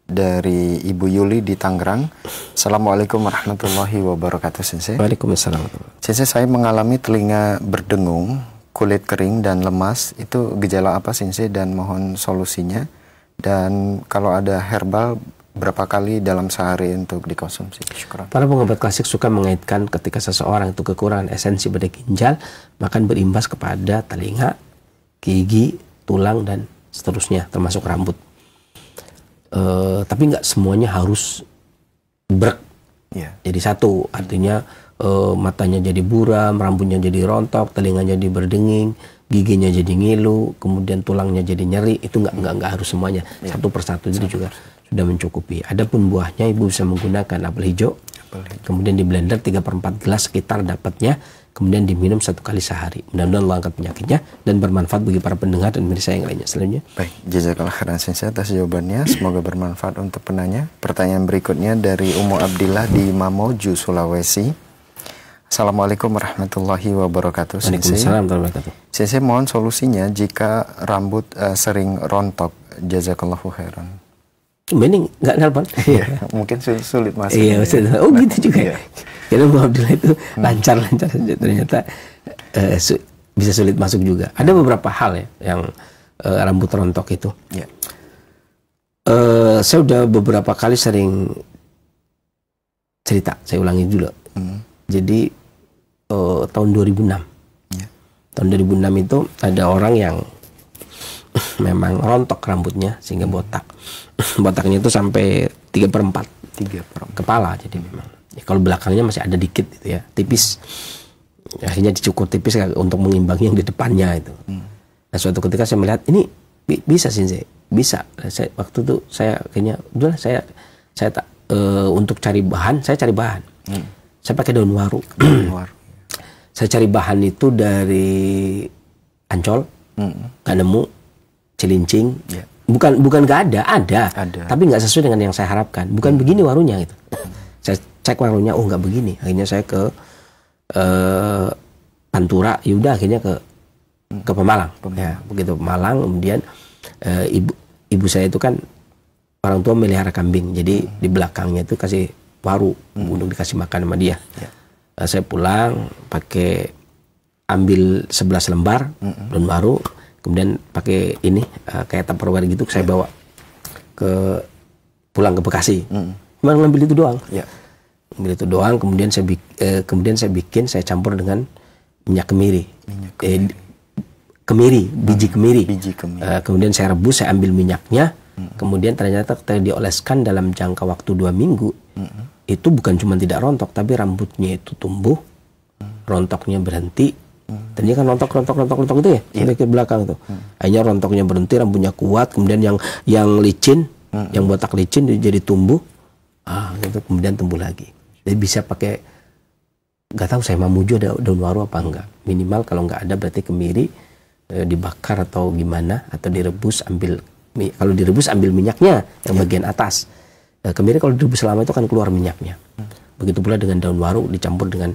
dari Ibu Yuli di Tangerang. Assalamualaikum warahmatullahi wabarakatuh, Sensei. Waalaikumsalam. Sensei, saya mengalami telinga berdengung, kulit kering dan lemas. Itu gejala apa, Sensei? Dan mohon solusinya. Dan kalau ada herbal, berapa kali dalam sehari untuk dikonsumsi? Syukur. Para pengobat klasik suka mengaitkan ketika seseorang itu kekurangan esensi pada ginjal, maka berimbas kepada telinga, gigi, tulang, dan seterusnya, termasuk rambut. Tapi nggak semuanya harus brek. Jadi satu, artinya matanya jadi buram, rambutnya jadi rontok, telinganya jadi berdenging, giginya jadi ngilu, kemudian tulangnya jadi nyeri. Itu nggak harus semuanya. Satu persatu itu juga sudah mencukupi. Adapun buahnya ibu bisa menggunakan apel hijau, kemudian di blender 3/4 gelas sekitar dapatnya, kemudian diminum 1 kali sehari. Mudah-mudahan Allah angkat penyakitnya dan bermanfaat bagi para pendengar dan pemirsa yang lainnya. Selanjutnya. Baik, jazakallahu khairan Sensei atas jawabannya. Semoga bermanfaat untuk penanya. Pertanyaan berikutnya dari Ummu Abdillah di Mamuju, Sulawesi. Assalamualaikum warahmatullahi wabarakatuh. Waalaikumsalam warahmatullahi wabarakatuh. Sensei, mohon solusinya jika rambut sering rontok. Jazakallahu khairan. Ini nggak nelpon? Mungkin sulit masuk. Iya, oh gitu juga. Karena Ummu Abdillah itu lancar-lancar saja ternyata. bisa sulit masuk juga. Ada beberapa hal ya yang rambut rontok itu. Ya. Saya udah beberapa kali sering cerita, saya ulangi dulu. Jadi tahun 2006. Ya. Tahun 2006 itu ada orang yang memang rontok rambutnya sehingga botak. Botaknya itu sampai 3/4 kepala. Jadi memang ya, kalau belakangnya masih ada dikit gitu ya, tipis. Akhirnya dicukur tipis untuk mengimbangi yang di depannya itu. Nah suatu ketika saya melihat ini bisa sih, bisa. Waktu itu saya kayaknya udahlah saya untuk cari bahan, saya cari bahan. Saya pakai daun waru. Saya cari bahan itu dari Ancol, nggak nemu, Cilincing. Yeah. Bukan nggak ada. Tapi nggak sesuai dengan yang saya harapkan. Bukan begini warunya gitu. Saya cek warunya, oh nggak begini. Akhirnya saya ke Pantura, yaudah akhirnya ke Pemalang. Ya, begitu Pemalang, kemudian ibu saya itu kan orang tua melihara kambing, jadi di belakangnya itu kasih waru untuk dikasih makan sama dia. Yeah. Saya pulang ambil 11 lembar daun waru, kemudian pakai ini kayak Tupperware gitu, saya bawa pulang ke Bekasi. Cuma ngambil itu doang. Yeah. Ngambil itu doang, kemudian saya campur dengan minyak kemiri. Biji kemiri. Kemudian saya rebus, saya ambil minyaknya. Kemudian ternyata ketika dioleskan dalam jangka waktu 2 minggu, itu bukan cuma tidak rontok, tapi rambutnya itu tumbuh, rontoknya berhenti. Tadinya kan rontok itu ya, sampai ke belakang tuh. Akhirnya rontoknya berhenti, rambutnya kuat, kemudian yang licin, yang botak licin jadi tumbuh, gitu, kemudian tumbuh lagi. Jadi bisa pakai, nggak tahu saya Mamuju ada daun waru apa enggak. Minimal kalau nggak ada berarti kemiri dibakar atau gimana, atau direbus, kalau direbus ambil minyaknya yang bagian atas. Kemiri kalau direbus lama itu kan keluar minyaknya. Begitu pula dengan daun waru dicampur dengan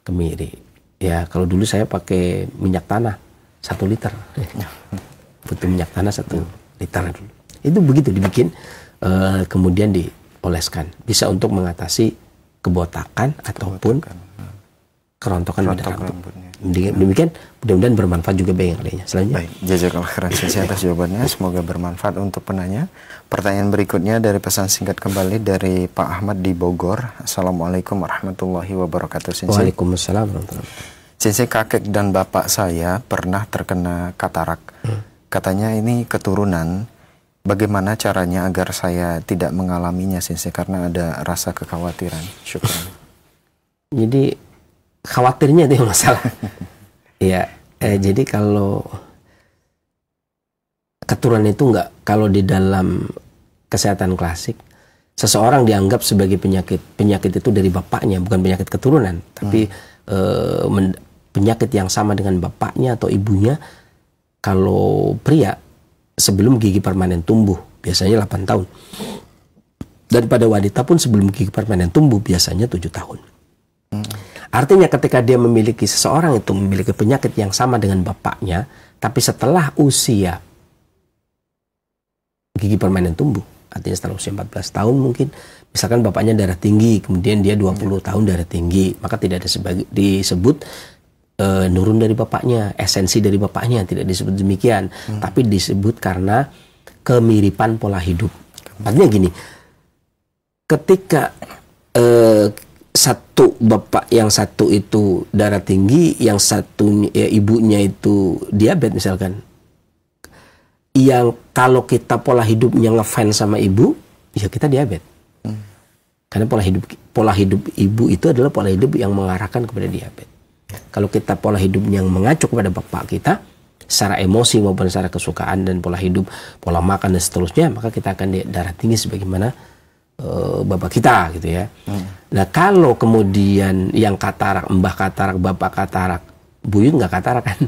kemiri. Ya kalau dulu saya pakai minyak tanah 1 liter. Butuh minyak tanah 1 liter dulu. Itu begitu dibikin, kemudian dioleskan. Bisa untuk mengatasi kebotakan ataupun kerontokan pada rambut. Demikian, mudah-mudahan bermanfaat juga bagi yang lainnya. Selanjutnya. Baik, jazakallah khairan atas jawabannya. Semoga bermanfaat untuk penanya. Pertanyaan berikutnya dari pesan singkat kembali dari Pak Ahmad di Bogor. Assalamualaikum warahmatullahi wabarakatuh. Waalaikumsalam warahmatullahi wabarakatuh. Sensei, kakek dan bapak saya pernah terkena katarak. Katanya ini keturunan. Bagaimana caranya agar saya tidak mengalaminya, Sensei? Karena ada rasa kekhawatiran. Syukran. Jadi khawatirnya itu yang masalah. Ya, jadi kalau keturunan itu enggak, kalau di dalam kesehatan klasik, seseorang dianggap sebagai penyakit itu dari bapaknya, bukan penyakit keturunan, tapi penyakit yang sama dengan bapaknya atau ibunya. Kalau pria, sebelum gigi permanen tumbuh, biasanya 8 tahun. Dan pada wanita pun sebelum gigi permanen tumbuh, biasanya 7 tahun. Artinya ketika dia seseorang itu memiliki penyakit yang sama dengan bapaknya, tapi setelah usia gigi permanen tumbuh, artinya setelah usia 14 tahun mungkin, misalkan bapaknya darah tinggi, kemudian dia 20 tahun darah tinggi, maka tidak disebut nurun dari bapaknya, esensi dari bapaknya, tidak disebut demikian, tapi disebut karena kemiripan pola hidup. Artinya gini, ketika satu bapak yang satu itu darah tinggi, yang satu ibunya itu diabetes misalkan, yang kalau kita pola hidupnya ngefans sama ibu, ya kita diabetes. Karena pola hidup ibu itu adalah pola hidup yang mengarahkan kepada diabetes. Kalau kita pola hidup yang mengacu kepada bapak kita, secara emosi maupun secara kesukaan dan pola hidup, pola makan dan seterusnya, maka kita akan darah tinggi sebagaimana bapak kita gitu ya. Nah kalau kemudian yang katarak, mbah katarak, bapak katarak, buyut nggak katarak kan,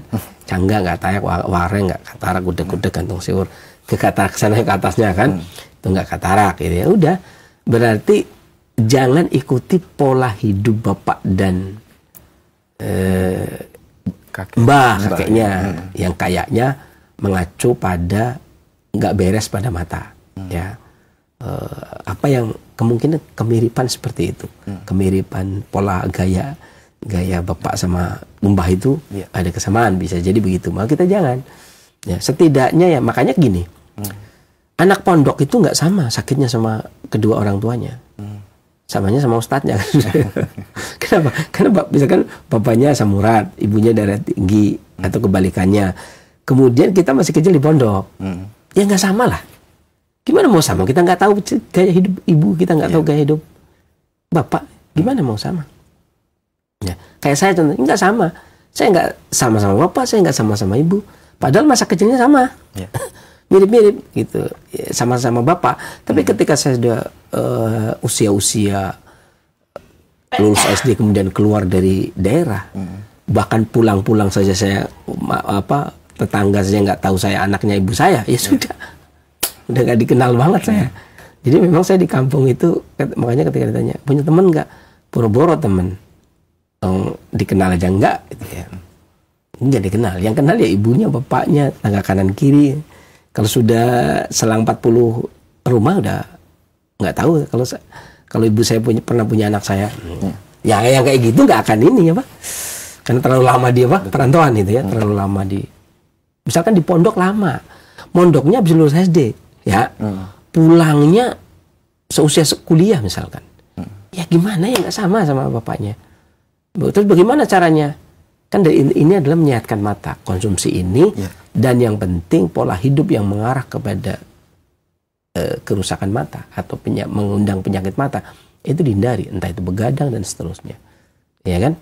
cangga nggak tayak, ware nggak katarak, gudeg-gudeg gantung siur, ke katarak sana ke atasnya kan, itu nggak katarak gitu ya. Udah, berarti jangan ikuti pola hidup bapak dan kakeknya yang kayaknya mengacu pada nggak beres pada mata ya. Apa yang kemungkinan kemiripan seperti itu, kemiripan pola gaya gaya bapak sama mbah itu ada kesamaan, bisa jadi begitu. Maka kita jangan. Ya, setidaknya ya makanya gini. Anak pondok itu nggak sama sakitnya sama kedua orang tuanya. Samanya sama ustadznya. Kenapa? Karena misalkan bapaknya asam urat, ibunya darah tinggi atau kebalikannya. Kemudian kita masih kecil di pondok. Ya nggak sama lah. Gimana mau sama? Kita nggak tahu gaya hidup ibu, kita nggak tahu gaya hidup bapak. Gimana mau sama? Ya, kayak saya contohnya nggak sama. Saya nggak sama-sama bapak, saya nggak sama-sama ibu. Padahal masa kecilnya sama, mirip-mirip gitu, ya, sama-sama bapak. Tapi ketika saya sudah usia-usia lulus SD kemudian keluar dari daerah, bahkan pulang-pulang saja saya tetangga saja nggak tahu saya anaknya ibu saya, ya sudah nggak dikenal banget saya. Jadi memang saya di kampung itu, makanya ketika ditanya punya teman nggak, boro-boro teman. Dikenal aja enggak gitu ya. Enggak dikenal. Yang kenal ya ibunya, bapaknya, tangga kanan kiri. Kalau sudah selang 40 rumah udah nggak tahu. Kalau ibu saya pernah punya anak saya. Ya yang kayak gitu nggak akan ini ya Pak. Karena terlalu lama dia Pak, perantauan itu ya, terlalu lama misalkan di pondok lama. Mondoknya habis lulus SD ya. Pulangnya seusia kuliah misalkan. Ya gimana ya nggak sama bapaknya. Terus bagaimana caranya? Kan ini adalah menyehatkan mata, konsumsi ini, dan yang penting pola hidup yang mengarah kepada kerusakan mata atau mengundang penyakit mata itu dihindari, entah itu begadang dan seterusnya, ya kan?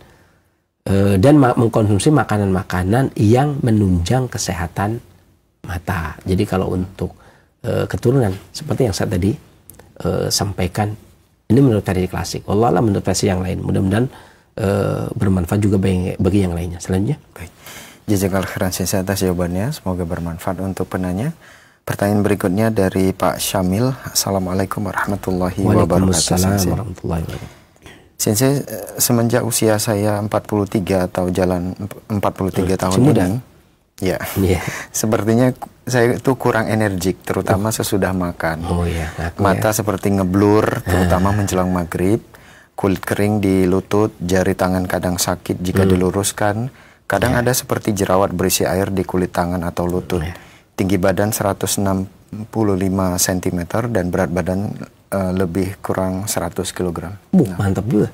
Dan mengkonsumsi makanan-makanan yang menunjang kesehatan mata. Jadi kalau untuk keturunan seperti yang saya tadi sampaikan, ini menurut versi klasik. Allah menurut versi yang lain. Mudah-mudahan bermanfaat juga bagi yang lainnya. Selanjutnya, baik. Jazakallahu khairan atas jawabannya. Semoga bermanfaat untuk penanya. Pertanyaan berikutnya dari Pak Syamil. Assalamualaikum warahmatullahi wabarakatuh. Waalaikumsalam warahmatullahi wabarakatuh. Sensei, semenjak usia saya 43 atau jalan 43 tahun ini, ya, sepertinya saya itu kurang energik, terutama sesudah makan. Mata seperti ngeblur, terutama menjelang maghrib. Kulit kering di lutut, jari tangan kadang sakit jika diluruskan. Kadang ada seperti jerawat berisi air di kulit tangan atau lutut. Tinggi badan 165 cm dan berat badan lebih kurang 100 kg. Mantap juga.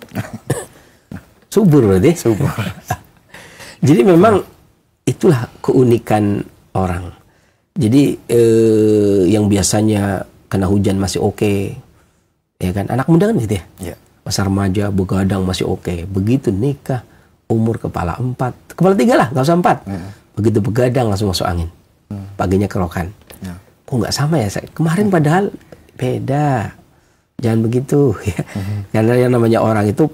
Subur berarti. Subur. Jadi memang itulah keunikan orang. Jadi yang biasanya kena hujan masih oke, ya kan? Anak muda kan gitu ya. Masa remaja begadang masih oke. Begitu nikah umur kepala 4, kepala 3 lah, nggak usah 4. Begitu begadang langsung masuk angin. Paginya kerokan. Kok nggak sama ya? Kemarin padahal beda. Jangan begitu ya. Karena yang namanya orang itu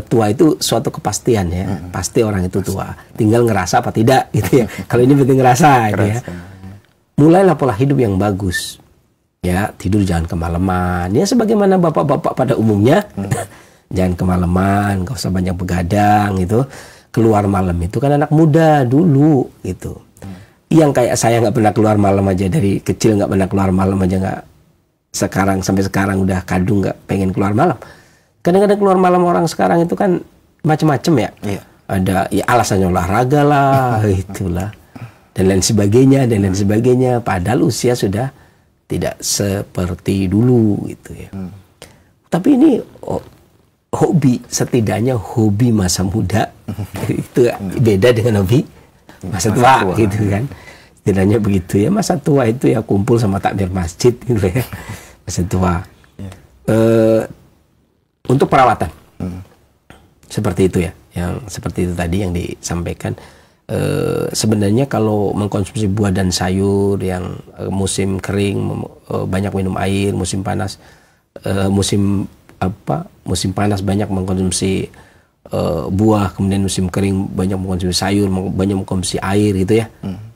tua itu suatu kepastian ya. Pasti orang itu tua. Tinggal ngerasa apa tidak gitu ya. Kalau ini penting ngerasa gitu ya. Mulailah pola hidup yang bagus. Ya, tidur jangan kemalaman. Ya sebagaimana bapak-bapak pada umumnya. Jangan kemalaman, gak usah banyak begadang gitu. Keluar malam itu kan anak muda dulu gitu. Yang kayak saya nggak pernah keluar malam aja, dari kecil nggak pernah keluar malam aja, nggak, sekarang sampai sekarang udah kadung nggak pengen keluar malam. Kadang-kadang keluar malam orang sekarang itu kan macam-macam ya. Ada ya alasannya olahraga lah, itulah dan lain sebagainya. Padahal usia sudah tidak seperti dulu gitu ya. Tapi ini hobi, setidaknya hobi masa muda itu beda dengan hobi masa tua gitu kan. Setidaknya begitu ya. Masa tua itu ya kumpul sama takmir masjid gitu ya. Masa tua. Untuk perawatan seperti itu ya, yang seperti itu tadi yang disampaikan. Sebenarnya kalau mengkonsumsi buah dan sayur yang musim kering, banyak minum air, musim panas musim panas banyak mengkonsumsi buah, kemudian musim kering banyak mengkonsumsi sayur, banyak mengkonsumsi air gitu ya.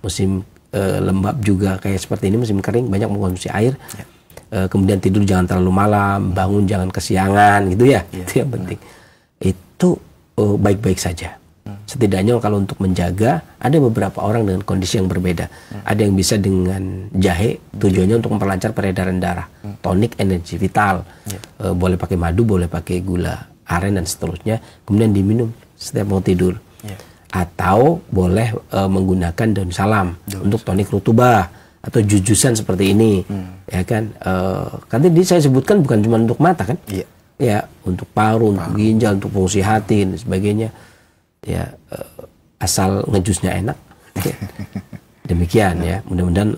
Musim lembab juga kayak seperti ini, musim kering banyak mengkonsumsi air. Kemudian tidur jangan terlalu malam, bangun jangan kesiangan gitu ya. Itu yang penting. Itu baik-baik saja. Setidaknya kalau untuk menjaga, ada beberapa orang dengan kondisi yang berbeda. Ada yang bisa dengan jahe, tujuannya untuk memperlancar peredaran darah, tonik, energi vital. Boleh pakai madu, boleh pakai gula aren dan seterusnya. Kemudian diminum setiap mau tidur. Atau boleh menggunakan daun salam untuk tonik rutubah atau jujusan seperti ini, ya kan? Kan tadi saya sebutkan bukan cuma untuk mata kan? Ya, untuk paru, untuk ginjal, untuk fungsi hati dan sebagainya. Ya, asal ngejusnya enak. Demikian ya. Mudah-mudahan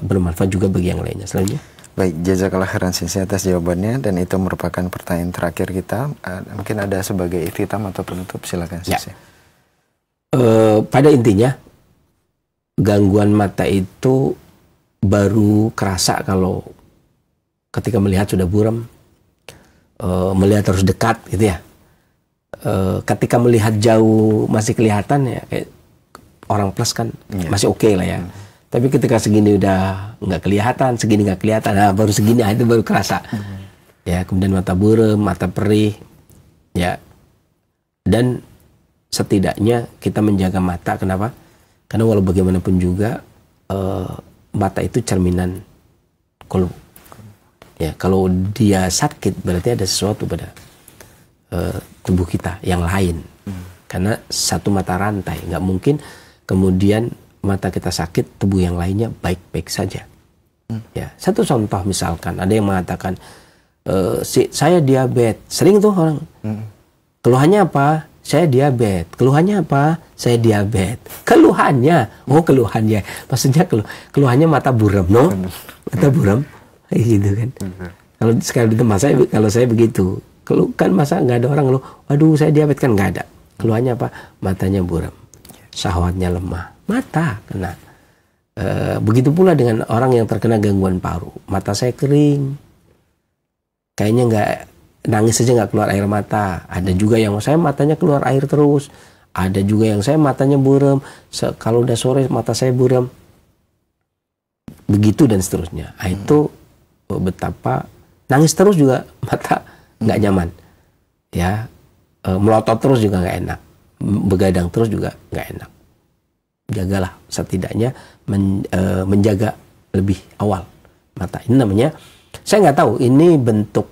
bermanfaat juga bagi yang lainnya. Selanjutnya. Baik, jazakallah khairan Sensei atas jawabannya, dan itu merupakan pertanyaan terakhir kita. Mungkin ada sebagai ikhtitam atau penutup, silakan Sensei. Pada intinya gangguan mata itu baru kerasa kalau ketika melihat sudah buram, melihat harus dekat gitu ya. Ketika melihat jauh masih kelihatan ya, kayak orang plus kan masih oke lah ya. Tapi ketika segini udah nggak kelihatan, segini nggak kelihatan, nah baru segini itu baru kerasa. Ya, kemudian mata buram, mata perih, ya. Dan setidaknya kita menjaga mata, kenapa? Karena walau bagaimanapun juga mata itu cerminan kolbu. Ya, kalau dia sakit berarti ada sesuatu pada tubuh kita yang lain. Karena satu mata rantai, nggak mungkin kemudian mata kita sakit, tubuh yang lainnya baik-baik saja. Ya, satu contoh misalkan ada yang mengatakan saya diabetes, sering tuh orang. Keluhannya apa? Saya diabetes. Keluhannya apa? Saya diabetes. Keluhannya, keluhannya. Maksudnya keluhannya mata buram, no? Mata buram, gitu kan? Kalau sekali di tempat saya, kalau saya begitu, kan masa nggak ada orang ngeluh, waduh saya diabetes, kan nggak ada. Keluhannya apa? Matanya buram, syahwatnya lemah, mata kena. Begitu pula dengan orang yang terkena gangguan paru, mata saya kering, kayaknya nggak, nangis saja nggak keluar air mata. Ada juga yang saya matanya keluar air terus. Ada juga yang saya matanya buram. Kalau udah sore mata saya buram. Begitu dan seterusnya. Itu betapa nangis terus juga mata nggak nyaman. Ya, melotot terus juga nggak enak. Begadang terus juga nggak enak. Jagalah setidaknya menjaga lebih awal mata. Ini namanya, saya nggak tahu ini bentuk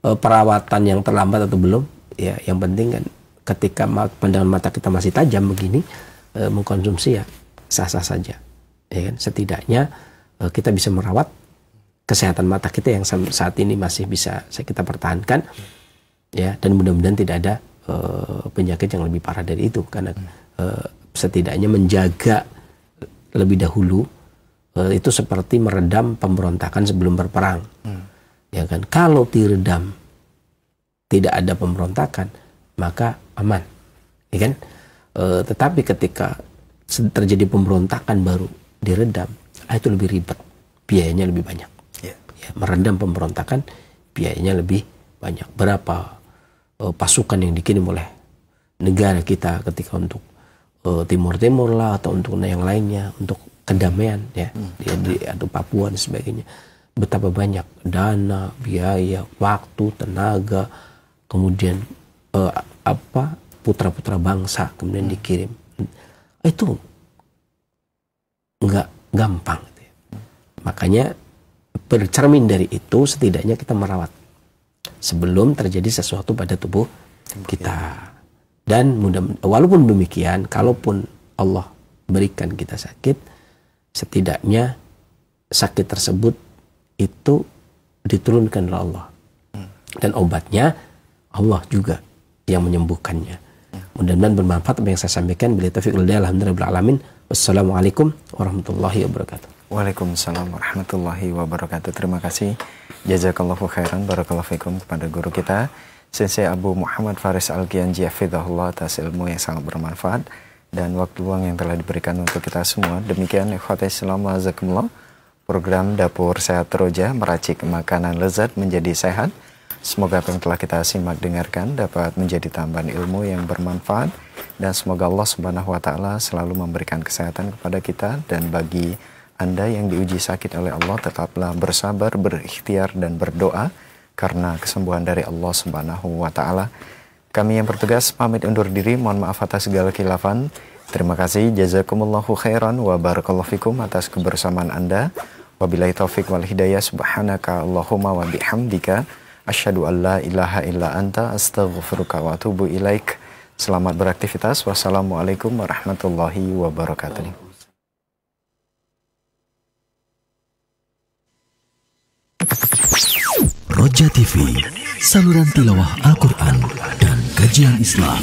perawatan yang terlambat atau belum, ya. Yang penting kan ketika pandangan mata kita masih tajam begini, mengkonsumsi ya sah-sah saja, ya kan. Setidaknya kita bisa merawat kesehatan mata kita yang saat ini masih bisa kita pertahankan, ya. Dan mudah-mudahan tidak ada penyakit yang lebih parah dari itu, karena setidaknya menjaga lebih dahulu itu seperti meredam pemberontakan sebelum berperang. Ya kan, kalau diredam tidak ada pemberontakan maka aman, ya kan. Tetapi ketika terjadi pemberontakan baru diredam, itu lebih ribet, biayanya lebih banyak. Ya, meredam pemberontakan biayanya lebih banyak. Berapa pasukan yang dikirim oleh negara kita ketika untuk Timur lah atau untuk yang lainnya, untuk kedamaian ya, di Papua dan sebagainya. Betapa banyak dana, biaya, waktu, tenaga, kemudian putra-putra bangsa kemudian dikirim. Itu nggak gampang, gitu ya. Makanya bercermin dari itu setidaknya kita merawat sebelum terjadi sesuatu pada tubuh kita. Dan walaupun demikian, kalaupun Allah berikan kita sakit, setidaknya sakit tersebut itu diturunkan oleh Allah, dan obatnya Allah juga yang menyembuhkannya. Mudah-mudahan bermanfaat apa yang saya sampaikan. Bila taufiq wal hidayah, alhamdulillah alamin. Wassalamualaikum warahmatullahi wabarakatuh. Waalaikumsalam warahmatullahi wabarakatuh. Terima kasih, jazakallahu khairan, barakallahu fikum, kepada guru kita Sensei Abu Muhammad Faris Al-Gianji hafizahullah atas ilmu yang sangat bermanfaat dan waktu luang yang telah diberikan untuk kita semua. Demikian ikhwati Islam wa jazakumullah, program Dapur Sehat Roja, meracik makanan lezat menjadi sehat. Semoga apa yang telah kita simak dengarkan dapat menjadi tambahan ilmu yang bermanfaat, dan semoga Allah Subhanahu wa taala selalu memberikan kesehatan kepada kita. Dan bagi Anda yang diuji sakit oleh Allah, tetaplah bersabar, berikhtiar dan berdoa, karena kesembuhan dari Allah Subhanahu wa taala. Kami yang bertugas pamit undur diri, mohon maaf atas segala khilafan. Terima kasih, jazakumullahu khairan wa barakallahu fikum atas kebersamaan Anda. Wabillahi taufik wal hidayah, subhanaka Allahumma wa bihamdika asyhadu an la ilaha illa anta astaghfiruka wa atubu ilaik. Selamat beraktivitas. Wassalamualaikum warahmatullahi wabarakatuh. Roja TV, saluran tilawah Al-Quran dan kajian Islam.